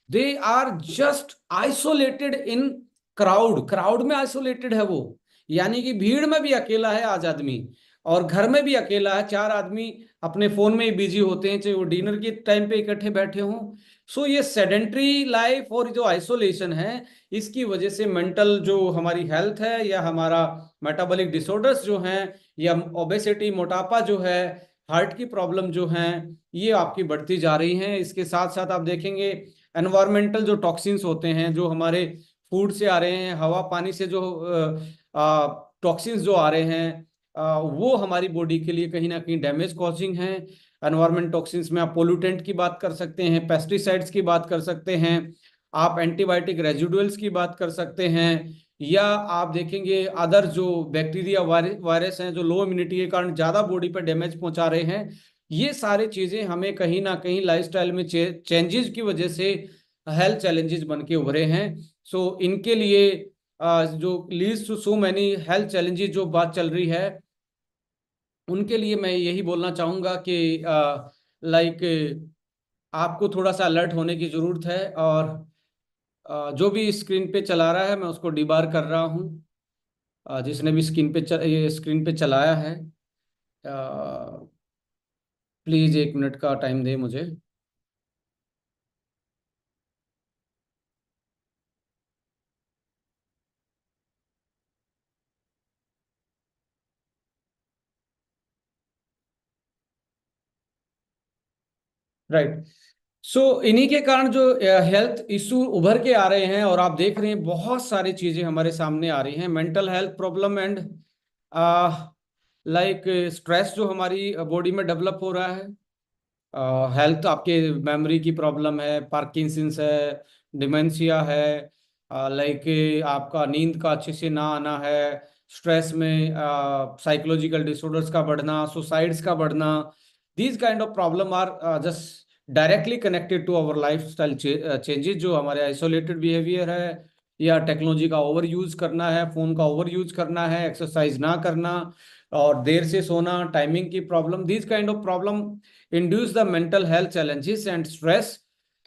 they are just isolated in crowd में isolated है वो, यानी कि भीड़ में भी अकेला है आज आदमी, और घर में भी अकेला है, 4 आदमी अपने फोन में ही बिजी होते हैं, चाहे वो डिनर के टाइम पे इकट्ठे बैठे हों। सो ये सेडेंट्री लाइफ और जो आइसोलेशन है, इसकी वजह से मेंटल जो हमारी हेल्थ है या हमारा मेटाबॉलिक डिसऑर्डर्स जो हैं, या ओबेसिटी, मोटापा जो है, हार्ट की प्रॉब्लम जो हैं, ये आपकी बढ़ती जा रही हैं। इसके साथ साथ आप देखेंगे एनवायरमेंटल जो टॉक्सिन्स होते हैं जो हमारे फूड से आ रहे हैं, हवा पानी से जो टॉक्सिन्स जो आ रहे हैं, वो हमारी बॉडी के लिए कहीं ना कहीं डैमेज कॉजिंग है। एनवायरमेंट टॉक्सिन्स में आप पोल्यूटेंट की बात कर सकते हैं, पेस्टिसाइड्स की बात कर सकते हैं, आप एंटीबायोटिक रेजिडुअल्स की बात कर सकते हैं, या आप देखेंगे अदर जो बैक्टीरिया वायरस हैं जो लो इम्यूनिटी के कारण ज्यादा बॉडी पर डैमेज पहुंचा रहे हैं। ये सारी चीजें हमें कहीं ना कहीं लाइफस्टाइल में चेंजेस की वजह से हेल्थ चैलेंजेस बन के उभरे हैं। सो इनके लिए जो leads to so many health challenges जो बात चल रही है, उनके लिए मैं यही बोलना चाहूंगा कि लाइक आपको थोड़ा सा अलर्ट होने की जरूरत है, और जो भी स्क्रीन पे चला रहा है मैं उसको डिबार कर रहा हूँ। जिसने भी ये स्क्रीन पे चलाया है, प्लीज 1 मिनट का टाइम दे मुझे। राइट। सो इन्हीं के कारण जो हेल्थ इशू उभर के आ रहे हैं, और आप देख रहे हैं बहुत सारी चीजें हमारे सामने आ रही हैं, mental health problem and like stress जो हमारी बॉडी में डेवलप हो रहा है, हेल्थ आपके मेमोरी की प्रॉब्लम है, पार्किंसंस है, डिमेंशिया है, लाइक आपका नींद का अच्छे से ना आना है, स्ट्रेस में साइकोलॉजिकल डिसऑर्डर्स का बढ़ना, सुसाइड्स का बढ़ना, these kind of problem are just directly connected to our lifestyle changes, जो हमारे आइसोलेटेड बिहेवियर है, या टेक्नोलॉजी का ओवर यूज करना है, फोन का ओवर यूज करना है, एक्सरसाइज ना करना, और देर से सोना, टाइमिंग की problem, these kind of problem induce the mental health challenges and stress.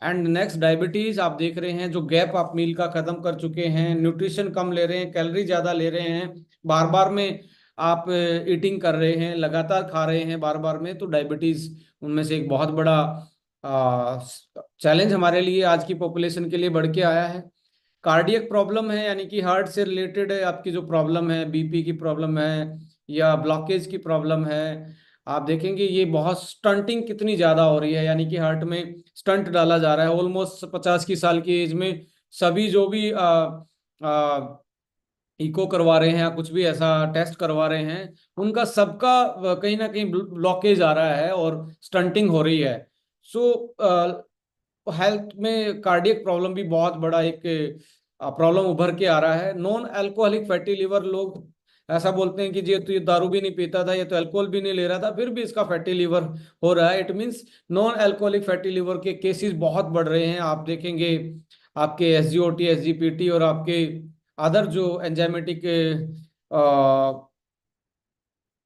And next diabetes आप देख रहे हैं, जो गैप आप मील का खत्म कर चुके हैं, न्यूट्रिशन कम ले रहे हैं, कैलोरी ज्यादा ले रहे हैं, बार बार में आप ईटिंग कर रहे हैं, लगातार खा रहे हैं बार बार में, तो डायबिटीज उनमें से एक बहुत बड़ा चैलेंज हमारे लिए आज की पॉपुलेशन के लिए बढ़ के आया है। कार्डियक प्रॉब्लम है, यानी कि हार्ट से रिलेटेड है आपकी जो प्रॉब्लम है, बीपी की प्रॉब्लम है या ब्लॉकेज की प्रॉब्लम है, आप देखेंगे ये बहुत स्टंटिंग कितनी ज्यादा हो रही है, यानी कि हार्ट में स्टंट डाला जा रहा है ऑलमोस्ट 50 की साल की एज में। सभी जो भी इको करवा रहे हैं या कुछ भी ऐसा टेस्ट करवा रहे हैं, उनका सबका कहीं ना कहीं ब्लॉकेज आ रहा है और स्टंटिंग हो रही है। सो हेल्थ में कार्डियक प्रॉब्लम भी बहुत बड़ा एक प्रॉब्लम उभर के आ रहा है। नॉन अल्कोहलिक फैटी लिवर, लोग ऐसा बोलते हैं कि जी तो ये दारू भी नहीं पीता था, ये तो अल्कोहल भी नहीं ले रहा था, फिर भी इसका फैटी लिवर हो रहा है। It means non alcoholic fatty liver के केसेस बहुत बढ़ रहे हैं। आप देखेंगे आपके SGOT, SGPT और आपके अदर जो एंजाइमेटिक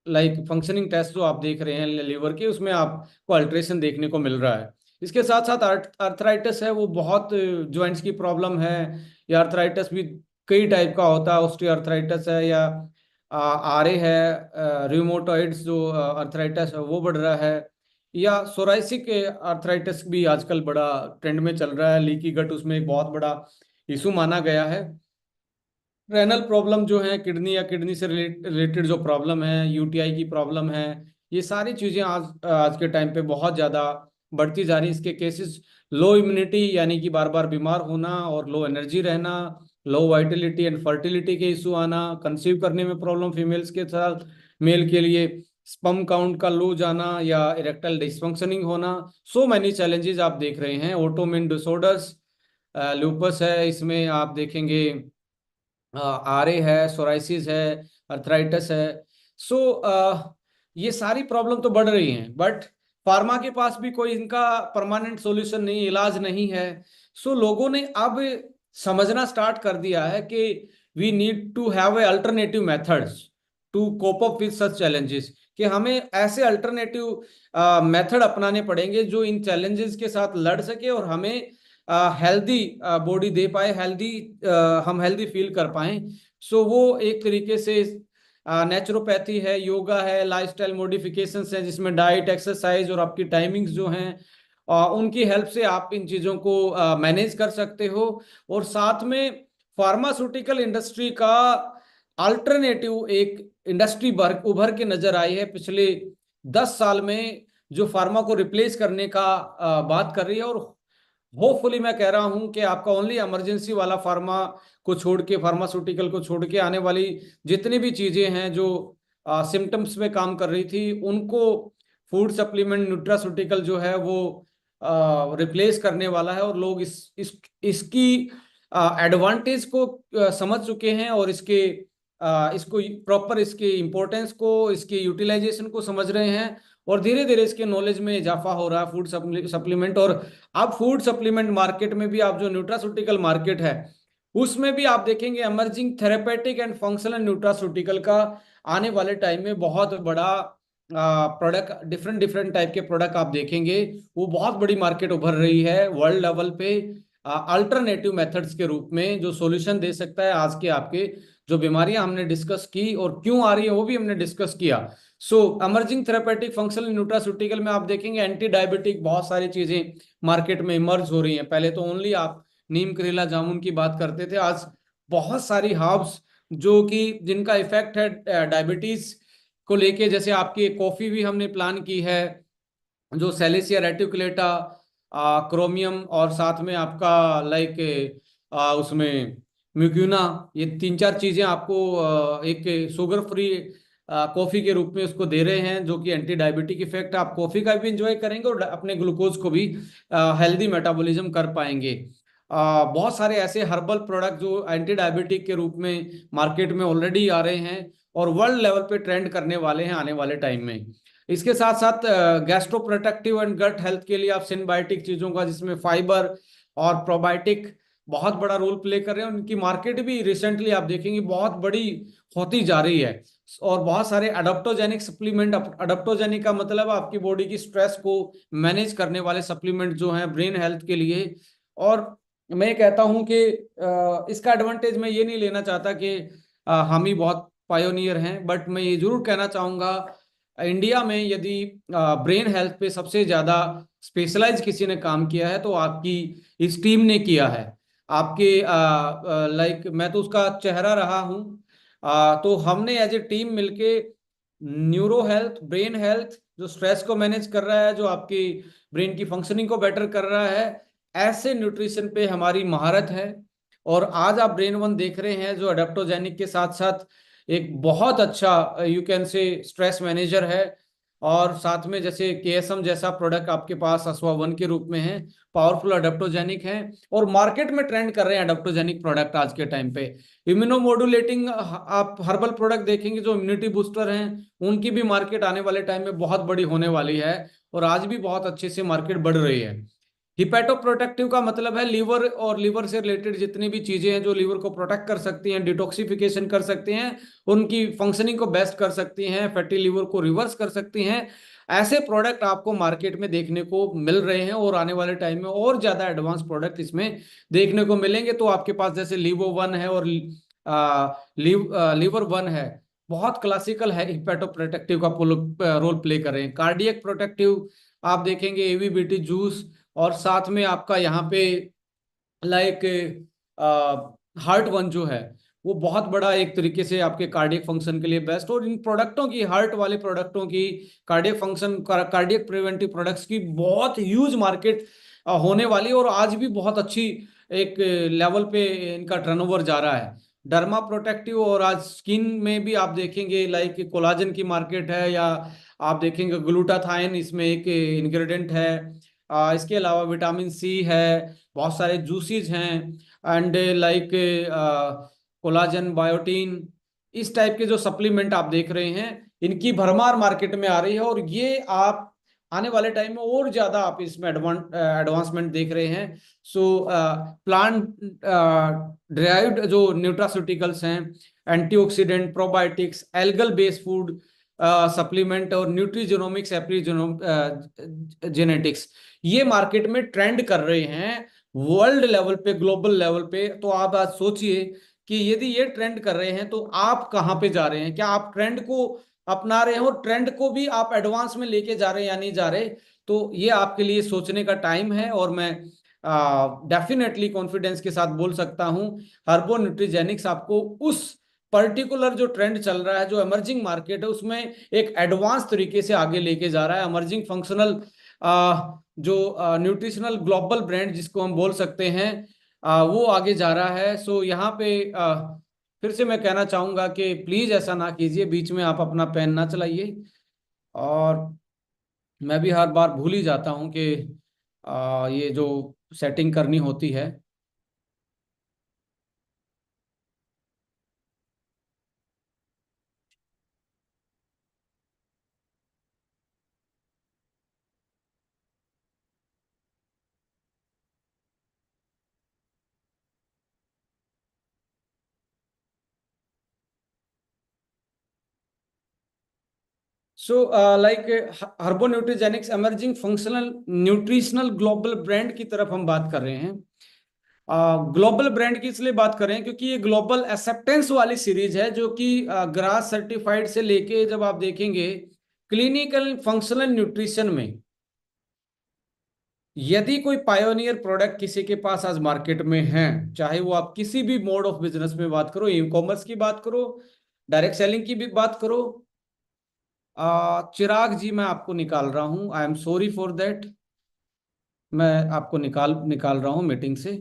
लाइक फंक्शनिंग टेस्ट जो आप देख रहे हैं लीवर के, उसमें आपको अल्ट्रेशन देखने को मिल रहा है। इसके साथ साथ अर्थराइटिस है, वो बहुत जॉइंट्स की प्रॉब्लम है, या अर्थराइटिस भी कई टाइप का होता है, ऑस्टियोआर्थराइटिस है, या RA है, रूमेटॉइड्स जो अर्थराइटिस है वो बढ़ रहा है, या सोराइसिक अर्थराइटिस भी आजकल बड़ा ट्रेंड में चल रहा है, लीकी गट उसमें एक बहुत बड़ा इशू माना गया है। रेनल प्रॉब्लम जो है, किडनी या किडनी से रिलेटेड जो प्रॉब्लम है, यूटीआई की प्रॉब्लम है, ये सारी चीजें आज आज के टाइम पे बहुत ज्यादा बढ़ती जा रही है। इसके केसेस लो इम्यूनिटी यानी कि बार बार बीमार होना, और लो एनर्जी रहना, लो वाइटलिटी एंड फर्टिलिटी के इशू आना, कंसीव करने में प्रॉब्लम फीमेल्स के साथ, मेल के लिए स्पर्म काउंट का लो जाना या इरेक्टाइल डिसफंक्शनिंग होना, सो मैनी चैलेंजेस आप देख रहे हैं। ऑटोइम्यून डिसऑर्डर्स, लूपस है, इसमें आप देखेंगे आरए है, सोराइसिस है, अर्थराइटिस है। सो ये सारी प्रॉब्लम तो बढ़ रही हैं, बट फार्मा के पास भी कोई इनका परमानेंट सॉल्यूशन नहीं, इलाज नहीं है। सो लोगों ने अब समझना स्टार्ट कर दिया है कि we need to have a alternative methods to cope up with such challenges, कि हमें ऐसे अल्टरनेटिव मेथड अपनाने पड़ेंगे जो इन चैलेंजेस के साथ लड़ सके और हमें हेल्दी बॉडी दे पाए, हेल्दी हम हेल्दी फील कर पाए। सो वो एक तरीके से नेचुरोपैथी है, योगा है, लाइफस्टाइल मॉडिफिकेशंस है, जिसमें डाइट, एक्सरसाइज और आपकी टाइमिंग्स जो हैं उनकी हेल्प से आप इन चीज़ों को मैनेज कर सकते हो। और साथ में फार्मास्यूटिकल इंडस्ट्री का अल्टरनेटिव एक इंडस्ट्री उभर के नजर आई है पिछले 10 साल में, जो फार्मा को रिप्लेस करने का बात कर रही है। और होपफुली मैं कह रहा हूं कि आपका ओनली इमरजेंसी वाला फार्मा को छोड़ के, फार्मास्यूटिकल को छोड़ के, आने वाली जितनी भी चीजें हैं जो सिम्टम्स में काम कर रही थी, उनको फूड सप्लीमेंट, न्यूट्रास्यूटिकल जो है वो रिप्लेस करने वाला है। और लोग इसकी एडवांटेज को समझ चुके हैं, और इसको प्रॉपर, इसके इम्पोर्टेंस को, इसके यूटिलाइजेशन को समझ रहे हैं। और धीरे धीरे इसके नॉलेज में इजाफा हो रहा है फूड सप्लीमेंट। और अब फूड सप्लीमेंट मार्केट में भी, आप जो न्यूट्रास्यूटिकल मार्केट है उसमें भी आप देखेंगे emerging therapeutic and functional nutraceutical का आने वाले टाइम में बहुत बड़ा प्रोडक्ट, डिफरेंट डिफरेंट टाइप के प्रोडक्ट आप देखेंगे। वो बहुत बड़ी मार्केट उभर रही है वर्ल्ड लेवल पे, अल्टरनेटिव मेथड्स के रूप में, जो सॉल्यूशन दे सकता है आज के आपके जो बीमारियां हमने डिस्कस की और क्यों आ रही है वो भी हमने डिस्कस किया। सो एमर्जिंग थेरेपेटिक फंक्शनल न्यूट्रास्यूटिकल में आप देखेंगे एंटी डायबिटिक बहुत सारी चीजें मार्केट में इमर्ज हो रही हैं। पहले तो ओनली आप नीम करेला जामुन की बात करते थे, आज बहुत सारी हर्ब्स जो कि जिनका इफेक्ट है डायबिटीज को लेके, जैसे आपकी कॉफी भी हमने प्लान की है, जो सेलेसिया रेटिकुलेटा, क्रोमियम, और साथ में आपका लाइक उसमें म्यूक्यूना, ये 3-4 चीजें आपको एक शुगर फ्री कॉफी के रूप में उसको दे रहे हैं, जो कि एंटी डायबिटिक इफेक्ट, आप कॉफी का भी इंजॉय करेंगे और अपने ग्लूकोज को भी हेल्दी मेटाबॉलिज्म कर पाएंगे। बहुत सारे ऐसे हर्बल प्रोडक्ट जो एंटी डायबिटिक के रूप में मार्केट में ऑलरेडी आ रहे हैं और वर्ल्ड लेवल पे ट्रेंड करने वाले हैं आने वाले टाइम में। इसके साथ साथ gastroprotective and gut health के लिए आप सिनबायोटिक चीजों का, जिसमें फाइबर और प्रोबायोटिक बहुत बड़ा रोल प्ले कर रहे हैं, उनकी मार्केट भी रिसेंटली आप देखेंगे बहुत बड़ी होती जा रही है। और बहुत सारे अडोप्टोजेनिक सप्लीमेंट, अडोप्टोजेनिक का मतलब आपकी बॉडी की स्ट्रेस को मैनेज करने वाले सप्लीमेंट जो हैं ब्रेन हेल्थ के लिए। और मैं कहता हूं कि इसका एडवांटेज मैं ये नहीं लेना चाहता कि हम ही बहुत पायोनियर हैं, बट मैं ये जरूर कहना चाहूंगा इंडिया में यदि ब्रेन हेल्थ पे सबसे ज्यादा स्पेशलाइज किसी ने काम किया है तो आपकी इस टीम ने किया है। आपके लाइक मैं तो उसका चेहरा रहा हूँ। तो हमने एज ए टीम मिलके न्यूरो हेल्थ, ब्रेन हेल्थ, जो स्ट्रेस को मैनेज कर रहा है, जो आपकी ब्रेन की फंक्शनिंग को बेटर कर रहा है, ऐसे न्यूट्रिशन पे हमारी महारत है। और आज आप ब्रेन वन देख रहे हैं जो अडेप्टोजेनिक के साथ साथ एक बहुत अच्छा यू कैन से स्ट्रेस मैनेजर है। और साथ में जैसे केएसएम जैसा प्रोडक्ट आपके पास असवा वन के रूप में है, पावरफुल अडेप्टोजेनिक है और मार्केट में ट्रेंड कर रहे हैं अडेप्टोजेनिक प्रोडक्ट आज के टाइम पे। इम्यूनोमोडुलेटिंग आप हर्बल प्रोडक्ट देखेंगे जो इम्यूनिटी बूस्टर हैं, उनकी भी मार्केट आने वाले टाइम में बहुत बड़ी होने वाली है और आज भी बहुत अच्छे से मार्केट बढ़ रही है। हिपैटोप्रोटेक्टिव का मतलब है लीवर और लीवर से रिलेटेड जितनी भी चीजें हैं जो लीवर को प्रोटेक्ट कर सकती हैं, डिटॉक्सिफिकेशन कर सकते हैं, उनकी फंक्शनिंग को बेस्ट कर सकती हैं, फैटी लीवर को रिवर्स कर सकती हैं। ऐसे प्रोडक्ट आपको मार्केट में देखने को मिल रहे हैं और आने वाले टाइम में और ज्यादा एडवांस प्रोडक्ट इसमें देखने को मिलेंगे। तो आपके पास जैसे लीवो वन है और लीवर वन है, बहुत क्लासिकल है, हिपैटोप्रोटेक्टिव का रोल प्ले कर रहे हैं। कार्डियक प्रोटेक्टिव आप देखेंगे एवीबीटी जूस, और साथ में आपका यहाँ पे लाइक हार्ट वन जो है वो बहुत बड़ा एक तरीके से आपके कार्डियक फंक्शन के लिए बेस्ट, और इन प्रोडक्टों की, हार्ट वाले प्रोडक्टों की, cardiac function, cardiac preventive products की बहुत ह्यूज मार्केट होने वाली है, और आज भी बहुत अच्छी एक लेवल पे इनका टर्नओवर जा रहा है। डर्मा प्रोटेक्टिव, और आज स्किन में भी आप देखेंगे लाइक कोलाजन की मार्केट है, या आप देखेंगे ग्लूटाथाइन इसमें एक इंग्रेडिएंट है। इसके अलावा विटामिन सी है, बहुत सारे जूसेस हैं, एंड लाइक कोलाजन, बायोटीन, इस टाइप के जो सप्लीमेंट आप देख रहे हैं, इनकी भरमार मार्केट में आ रही है, और ये आप आने वाले टाइम में और ज्यादा आप इसमें एडवांसमेंट देख रहे हैं। सो प्लांट ड्राइव्ड जो न्यूट्रास्यूटिकल्स हैं, antioxidant, probiotics, algal based food supplement, और न्यूट्रीजेनोमिक्स, जेनेटिक्स, ये मार्केट में ट्रेंड कर रहे हैं वर्ल्ड लेवल पे, ग्लोबल लेवल पे। तो आप आज सोचिए कि यदि ये ट्रेंड कर रहे हैं तो आप कहाँ पे जा रहे हैं? क्या आप ट्रेंड को अपना रहे हो, ट्रेंड को भी आप एडवांस में लेके जा रहे हैं या नहीं जा रहे? तो ये आपके लिए सोचने का टाइम है, और मैं डेफिनेटली कॉन्फिडेंस के साथ बोल सकता हूं, हर्बो न्यूट्रीजेनिक्स आपको उस पर्टिकुलर जो ट्रेंड चल रहा है, जो इमर्जिंग मार्केट है, उसमें एक एडवांस तरीके से आगे लेके जा रहा है। इमर्जिंग फंक्शनल जो न्यूट्रिशनल ग्लोबल ब्रांड जिसको हम बोल सकते हैं, वो आगे जा रहा है। सो यहाँ पे फिर से मैं कहना चाहूंगा कि प्लीज ऐसा ना कीजिए, बीच में आप अपना पेन ना चलाइए। और मैं भी हर बार भूल ही जाता हूँ कि ये जो सेटिंग करनी होती है। So like Herbo Nutrigenics emerging functional nutritional global brand की तरफ हम बात कर रहे हैं। ग्लोबल ब्रांड की इसलिए बात करें क्योंकि ये ग्लोबल एक्सेप्टेंस वाली सीरीज है, जो कि ग्रास सर्टिफाइड से लेके, जब आप देखेंगे क्लिनिकल फंक्शनल न्यूट्रिशन में, यदि कोई पायोनियर प्रोडक्ट किसी के पास आज मार्केट में है, चाहे वो आप किसी भी मोड ऑफ बिजनेस में बात करो, ई कॉमर्स की बात करो, डायरेक्ट सेलिंग की भी बात करो, चिराग जी मैं आपको निकाल रहा हूं, I am sorry for that, मैं आपको निकाल निकाल रहा हूं मीटिंग से।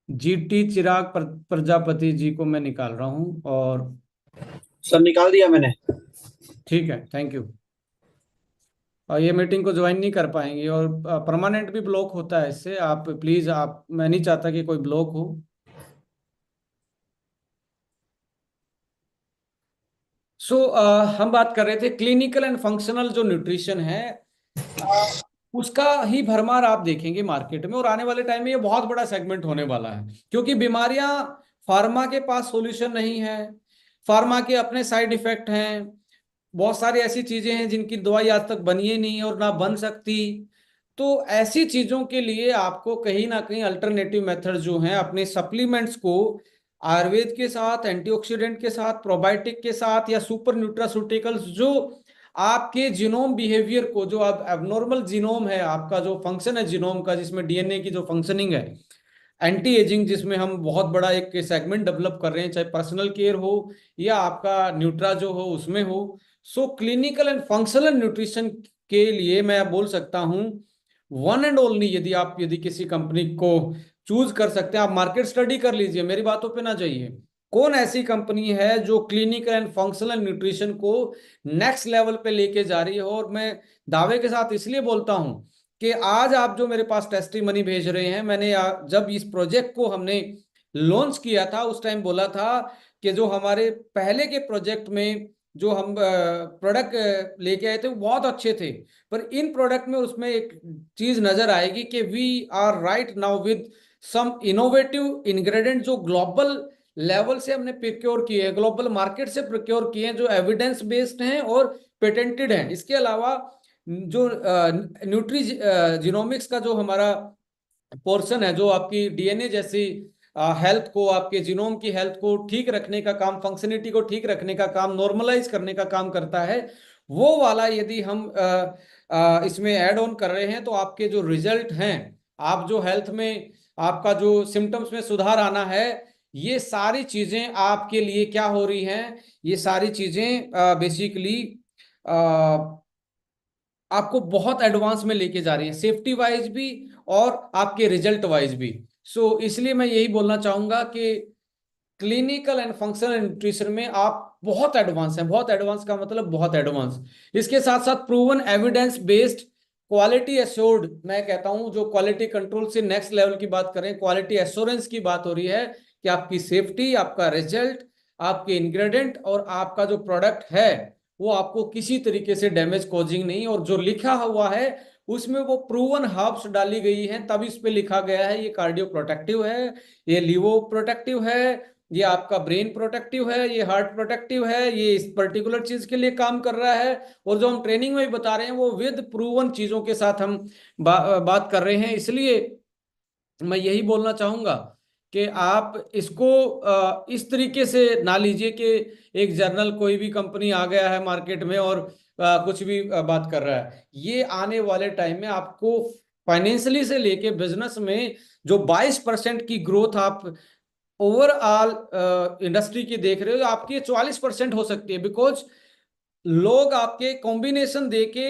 जीटी चिराग प्रजापति जी को मैं निकाल रहा हूं, और सर निकाल दिया मैंने। ठीक है, थैंक यू। और ये मीटिंग को ज्वाइन नहीं कर पाएंगे, और परमानेंट भी ब्लॉक होता है इससे, आप प्लीज, आप, मैं नहीं चाहता कि कोई ब्लॉक हो। सो हम बात कर रहे थे क्लिनिकल एंड फंक्शनल जो न्यूट्रिशन है, अ, उसका ही भरमार आप देखेंगे मार्केट में, और आने वाले टाइम में ये बहुत बड़ा सेगमेंट होने वाला है, क्योंकि बीमारियां, फार्मा के पास सॉल्यूशन नहीं है, फार्मा के अपने साइड इफेक्ट हैं, बहुत सारी ऐसी चीजें हैं जिनकी दवाई आज तक बनी ही नहीं और ना बन सकती। तो ऐसी चीजों के लिए आपको कहीं ना कहीं अल्टरनेटिव मेथड जो हैं, अपने सप्लीमेंट्स को आयुर्वेद के साथ, एंटीऑक्सीडेंट के साथ, प्रोबायोटिक के साथ, या सुपर न्यूट्रास्यूटिकल्स, जो आपके जीनोम बिहेवियर को, जो आप एबनॉर्मल जीनोम है, आपका जो फंक्शन है जीनोम का, जिसमें डीएनए की जो फंक्शनिंग है, एंटी एजिंग, जिसमें हम बहुत बड़ा एक सेगमेंट डेवलप कर रहे हैं, चाहे पर्सनल केयर हो या आपका न्यूट्रा जो हो उसमें हो। So clinical and functional nutrition के लिए मैं बोल सकता हूं, वन एंड ओनली, यदि किसी कंपनी को चूज कर सकते हैं, आप मार्केट स्टडी कर लीजिए, मेरी बातों पे ना जाइए। कौन ऐसी कंपनी है जो क्लिनिकल एंड फंक्शनल न्यूट्रिशन को नेक्स्ट लेवल पे लेके जा रही है? और मैं दावे के साथ इसलिए बोलता हूं कि आज आप जो मेरे पास टेस्टिमनी भेज रहे हैं, मैंने जब इस प्रोजेक्ट को हमने लॉन्च किया था, उस टाइम बोला था कि जो हमारे पहले के प्रोजेक्ट में जो हम प्रोडक्ट लेके आए थे वो बहुत अच्छे थे, पर इन प्रोडक्ट में उसमें एक चीज नजर आएगी कि we are right now with some innovative ingredient, जो ग्लोबल लेवल से हमने प्रोक्योर किए हैं, ग्लोबल मार्केट से प्रोक्योर किए हैं, जो एविडेंस बेस्ड हैं और पेटेंटेड हैं। इसके अलावा जो न्यूट्री जिनोमिक्स का जो हमारा पोर्शन है, जो आपकी डीएनए जैसी हेल्थ को, आपके जीनोम की हेल्थ को ठीक रखने का काम, फंक्शनिटी को ठीक रखने का काम, नॉर्मलाइज करने का काम करता है, वो वाला यदि हम इसमें ऐड ऑन कर रहे हैं तो आपके जो रिजल्ट हैं, आप जो हेल्थ में आपका जो सिम्टम्स में सुधार आना है, ये सारी चीजें आपके लिए क्या हो रही हैं, ये सारी चीजें बेसिकली आपको बहुत एडवांस में लेके जा रही हैं, सेफ्टी वाइज भी और आपके रिजल्ट वाइज भी। सो इसलिए मैं यही बोलना चाहूंगा कि क्लिनिकल एंड फंक्शनल न्यूट्रिशन में आप बहुत एडवांस हैं। बहुत एडवांस का मतलब बहुत एडवांस। इसके साथ साथ proven evidence based, quality assured, मैं कहता हूं जो क्वालिटी कंट्रोल से नेक्स्ट लेवल की बात करें, क्वालिटी एश्योरेंस की बात हो रही है कि आपकी सेफ्टी, आपका रिजल्ट, आपके इंग्रेडिएंट और आपका जो प्रोडक्ट है वो आपको किसी तरीके से डैमेज कॉजिंग नहीं, और जो लिखा हुआ है उसमें वो प्रूवन हर्ब्स डाली गई हैं, तब इस पे लिखा गया है ये कार्डियो प्रोटेक्टिव है, ये लिवो प्रोटेक्टिव है, ये आपका ब्रेन प्रोटेक्टिव है, ये हार्ट प्रोटेक्टिव है, ये इस पर्टिकुलर चीज के लिए काम कर रहा है। और जो हम ट्रेनिंग में भी बता रहे हैं वो विद प्रूवन चीजों के साथ हम बात कर रहे हैं। इसलिए मैं यही बोलना चाहूंगा कि आप इसको इस तरीके से ना लीजिए कि एक जर्नल, कोई भी कंपनी आ गया है मार्केट में और कुछ भी बात कर रहा है। ये आने वाले टाइम में आपको फाइनेंशियली से लेके बिजनेस में जो 22% की ग्रोथ आप ओवरऑल इंडस्ट्री की देख रहे हो, आपकी 44% हो सकती है, बिकॉज लोग आपके कॉम्बिनेशन देके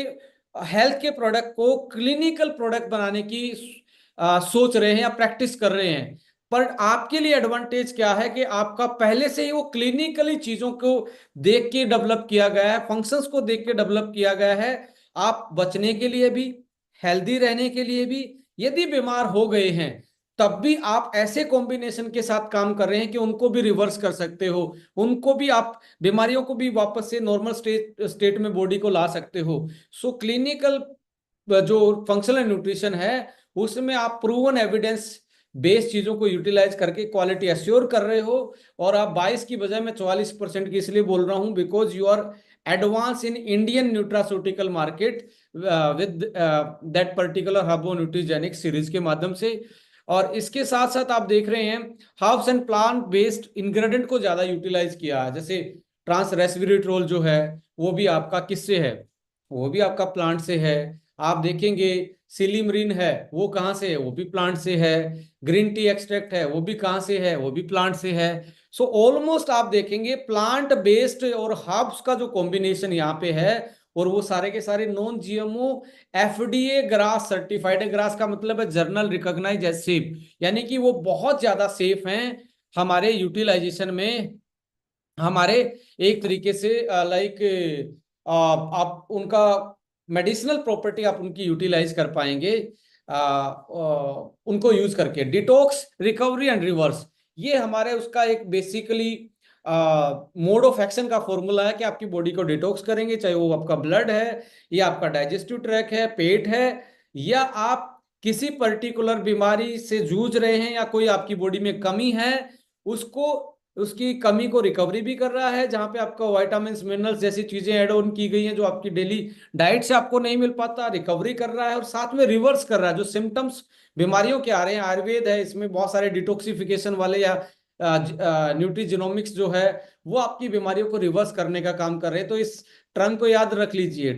हेल्थ के प्रोडक्ट को क्लिनिकल प्रोडक्ट बनाने की सोच रहे हैं या प्रैक्टिस कर रहे हैं। पर आपके लिए एडवांटेज क्या है कि आपका पहले से ही वो क्लिनिकली चीजों को देख के डेवलप किया गया है, फंक्शंस को देख के डेवलप किया गया है। आप बचने के लिए भी, हेल्दी रहने के लिए भी, यदि बीमार हो गए हैं तब भी आप ऐसे कॉम्बिनेशन के साथ काम कर रहे हैं कि उनको भी रिवर्स कर सकते हो, उनको भी आप बीमारियों को भी वापस से नॉर्मल स्टेट में बॉडी को ला सकते हो। सो क्लिनिकल जो फंक्शनल न्यूट्रिशन है उसमें आप प्रूवन एविडेंस बेस्ड चीजों को यूटिलाइज करके क्वालिटी एश्योर कर रहे हो। और आप 22 की बजाय मैं 44% की इसलिए बोल रहा हूं because you are advance in Indian nutraceutical market with that particular Herbo Nutrigenic series के माध्यम से। और इसके साथ साथ आप देख रहे हैं herbs and plant based ingredient को ज्यादा यूटिलाइज किया है। जैसे ट्रांस रेस्विरेट्रोल जो है वो भी आपका किससे है, वो भी आपका प्लांट से है। आप देखेंगे सिलीमरीन है, वो कहाँ से है, वो भी प्लांट से है। ग्रीन टी एक्सट्रैक्ट है, वो भी कहाँ से है, वो भी प्लांट से है। सो ऑलमोस्ट आप देखेंगे प्लांट बेस्ड और हर्ब्स का जो कॉम्बिनेशन यहाँ पे है, और वो सारे के सारे non GMO FDA grass certified है। ग्रास का मतलब है जर्नल रिकॉग्नाइज एज सेफ, यानी कि वो बहुत ज्यादा सेफ हैं हमारे यूटिलाइजेशन में, हमारे एक तरीके से लाइक आप उनका मेडिसिनल प्रॉपर्टी आप उनकी यूटिलाइज कर पाएंगे उनको यूज करके। डिटॉक्स, रिकवरी एंड रिवर्स, ये हमारे उसका एक बेसिकली मोड ऑफ एक्शन का फॉर्मूला है कि आपकी बॉडी को डिटॉक्स करेंगे, चाहे वो आपका ब्लड है या आपका डाइजेस्टिव ट्रैक है, पेट है, या आप किसी पर्टिकुलर बीमारी से जूझ रहे हैं या कोई आपकी बॉडी में कमी है, उसको, उसकी कमी को रिकवरी भी कर रहा है, जहां पे आपका विटामिन मिनरल्स जैसी चीजें ऐड ऑन की गई हैं जो आपकी डेली डाइट से आपको नहीं मिल पाता, रिकवरी कर रहा है, और साथ में रिवर्स कर रहा है जो सिम्टम्स बीमारियों के आ रहे हैं। आयुर्वेद है, इसमें बहुत सारे डिटॉक्सिफिकेशन वाले या न्यूट्रीजिनोमिक्स जो है वो आपकी बीमारियों को रिवर्स करने का काम कर रहे हैं। तो इस टर्म को याद रख लीजिए,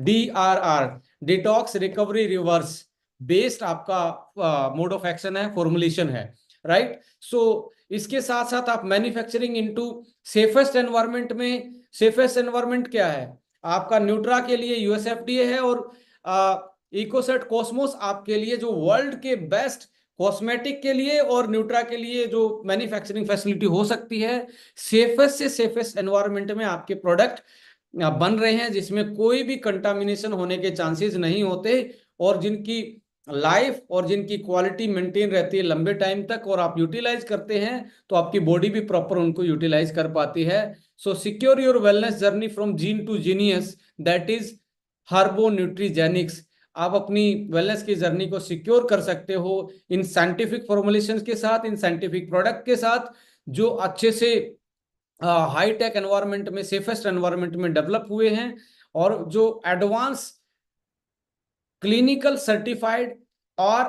DRR, detox recovery reverse based आपका मोड ऑफ एक्शन है, फॉर्मुलेशन है, राइट। सो इसके साथ साथ आप मैन्युफैक्चरिंग इनटू सेफेस्ट एनवायरनमेंट में, सेफेस्ट एनवायरनमेंट क्या है आपका, न्यूट्रा के लिए यूएसएफडीए है, और इकोसेट कॉस्मोस आपके लिए जो वर्ल्ड के बेस्ट कॉस्मेटिक के लिए और न्यूट्रा के लिए जो मैन्युफैक्चरिंग फैसिलिटी हो सकती है। सेफेस्ट से सेफेस्ट एनवायरनमेंट में आपके प्रोडक्ट बन रहे हैं जिसमें कोई भी कंटामिनेशन होने के चांसेस नहीं होते, और जिनकी लाइफ और जिनकी क्वालिटी मेंटेन रहती है लंबे टाइम तक, और आप यूटिलाइज करते हैं तो आपकी बॉडी भी प्रॉपर उनको यूटिलाइज कर पाती है। So secure your wellness journey from gene to genius, that is Herbo Nutrigenics. आप अपनी वेलनेस की जर्नी को सिक्योर कर सकते हो इन साइंटिफिक फॉर्मुलेशंस के साथ, इन साइंटिफिक प्रोडक्ट के साथ, जो अच्छे से हाई टेक एनवायरनमेंट में, सेफेस्ट एनवायरनमेंट में डेवलप हुए हैं, और जो एडवांस क्लिनिकल सर्टिफाइड और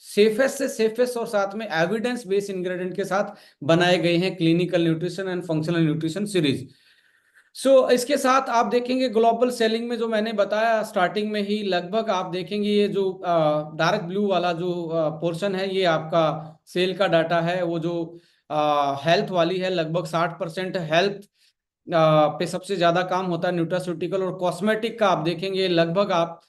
सेफेस्ट से सेफेस्ट और साथ में एविडेंस बेस्ड इंग्रेडिएंट के साथ बनाए गए हैं clinical nutrition and functional nutrition series. इसके साथ आप देखेंगे ग्लोबल सेलिंग में जो मैंने बताया स्टार्टिंग में ही, लगभग आप देखेंगे ये जो डार्क ब्लू वाला जो पोर्शन है ये आपका सेल का डाटा है। वो जो हेल्थ वाली है लगभग 60% हेल्थ पे सबसे ज्यादा काम होता है, न्यूट्रास्यूटिकल और कॉस्मेटिक का आप देखेंगे लगभग आप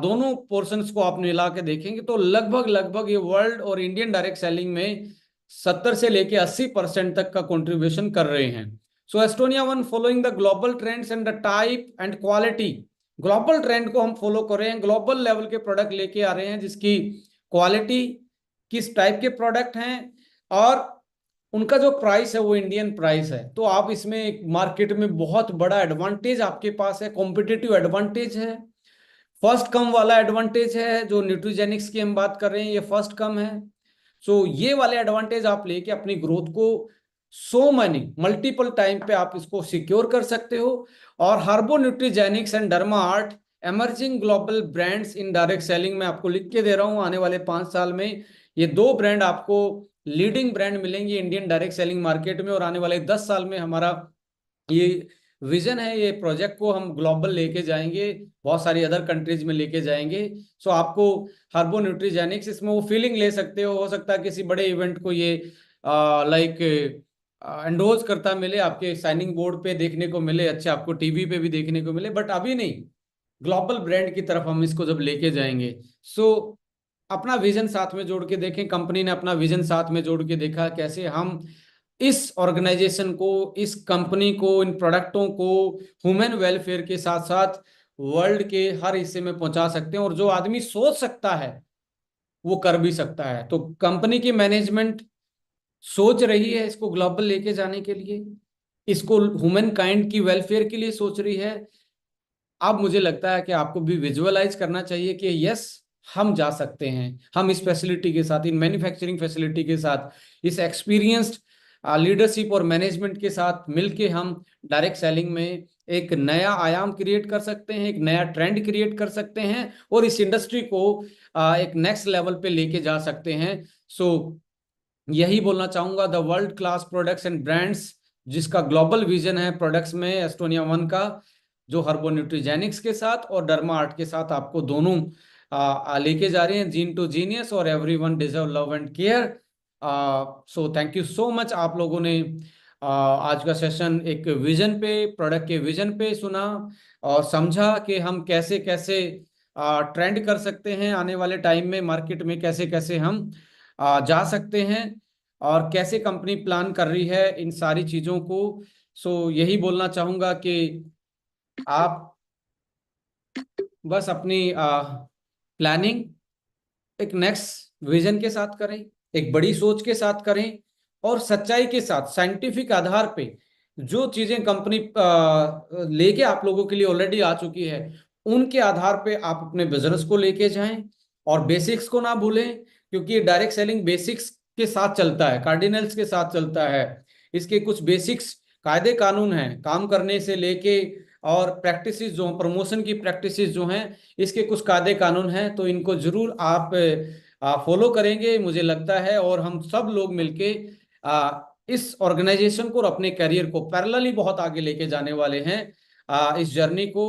दोनों पोर्शंस को आप मिला के देखेंगे तो लगभग लगभग ये वर्ल्ड और इंडियन डायरेक्ट सेलिंग में 70 से लेके 80% तक का कंट्रीब्यूशन कर रहे हैं। So Estonia one following the global trends and the type and quality. Global trend को हम फॉलो कर रहे हैं, ग्लोबल लेवल के प्रोडक्ट लेके आ रहे हैं जिसकी क्वालिटी, किस टाइप के प्रोडक्ट हैं और उनका जो प्राइस है वो इंडियन प्राइस है। तो आप इसमें मार्केट में बहुत बड़ा एडवांटेज आपके पास है, कॉम्पिटिटिव एडवांटेज है, फर्स्ट कम वाला एडवांटेज है। जो न्यूट्रीजेनिक्स की हम बात कर रहे हैं ये फर्स्ट कम है। ये वाले एडवांटेज आप लेके अपनी ग्रोथ को सो मनी मल्टीपल टाइम पे आप इसको सिक्योर कर सकते हो। और Herbo Nutrigenics and Derma Art emerging global brands in direct selling में आपको लिख के दे रहा हूं, आने वाले 5 साल में ये 2 ब्रांड आपको लीडिंग ब्रांड मिलेंगे इंडियन डायरेक्ट सेलिंग मार्केट में। और आने वाले 10 साल में हमारा ये विजन है, ये प्रोजेक्ट को हम ग्लोबल लेके जाएंगे, बहुत सारी अदर कंट्रीज में लेके जाएंगे। आपको हर्बो न्यूट्रीजेनिक्स इसमें वो फीलिंग ले सकते हो सकता है किसी बड़े इवेंट को ये लाइक एंडोर्स करता मिले, आपके साइनिंग बोर्ड पे देखने को मिले, अच्छा आपको टीवी पे भी देखने को मिले, बट अभी नहीं। ग्लोबल ब्रांड की तरफ हम इसको जब लेके जाएंगे अपना विजन साथ में जोड़ के देखें, कंपनी ने अपना विजन साथ में जोड़ के देखा कैसे हम इस ऑर्गेनाइजेशन को, इस कंपनी को, इन प्रोडक्टों को ह्यूमन वेलफेयर के साथ साथ वर्ल्ड के हर हिस्से में पहुंचा सकते हैं। और जो आदमी सोच सकता है वो कर भी सकता है। तो कंपनी की मैनेजमेंट सोच रही है इसको ग्लोबल लेके जाने के लिए, इसको ह्यूमन काइंड की वेलफेयर के लिए सोच रही है। अब मुझे लगता है कि आपको भी विजुअलाइज करना चाहिए कि यस हम जा सकते हैं, हम इस फैसिलिटी के साथ, इन मैन्युफैक्चरिंग फैसिलिटी के साथ, इस एक्सपीरियंस्ड लीडरशिप और मैनेजमेंट के साथ मिलके हम डायरेक्ट सेलिंग में एक नया आयाम क्रिएट कर सकते हैं, एक नया ट्रेंड क्रिएट कर सकते हैं और इस इंडस्ट्री को एक नेक्स्ट लेवल पे लेके जा सकते हैं। यही बोलना चाहूंगा, the world class products and brands जिसका ग्लोबल विजन है प्रोडक्ट्स में एस्टोनिया वन का, जो हर्बो न्यूट्रीजेनिक्स के साथ और डर्मा आर्ट के साथ आपको दोनों लेके जा रहे हैं, जीन टू जीनियस और everyone deserve love and care. Thank you so much. आप लोगों ने आज का सेशन एक विजन पे, प्रोडक्ट के विजन पे सुना और समझा कि हम कैसे कैसे ट्रेंड कर सकते हैं आने वाले टाइम में, मार्केट में कैसे कैसे हम जा सकते हैं और कैसे कंपनी प्लान कर रही है इन सारी चीज़ों को। यही बोलना चाहूँगा कि आप बस अपनी प्लानिंग एक नेक्स्ट विजन के साथ करें, एक बड़ी सोच के साथ करें और सच्चाई के साथ साइंटिफिक आधार पे जो चीजें कंपनी लेके आप लोगों के लिए ऑलरेडी आ चुकी है उनके आधार पे आप अपने बिजनेस को लेके जाएं और बेसिक्स को ना भूलें, क्योंकि ये डायरेक्ट सेलिंग बेसिक्स के साथ चलता है, कार्डिनल्स के साथ चलता है। इसके कुछ बेसिक्स कायदे कानून हैं काम करने से लेके, और प्रैक्टिसेस जो प्रमोशन की प्रैक्टिसेस जो हैं इसके कुछ कायदे कानून हैं, तो इनको जरूर आप फॉलो करेंगे मुझे लगता है। और हम सब लोग मिलके इस ऑर्गेनाइजेशन को और अपने करियर को पैरेलली बहुत आगे लेके जाने वाले हैं इस जर्नी को।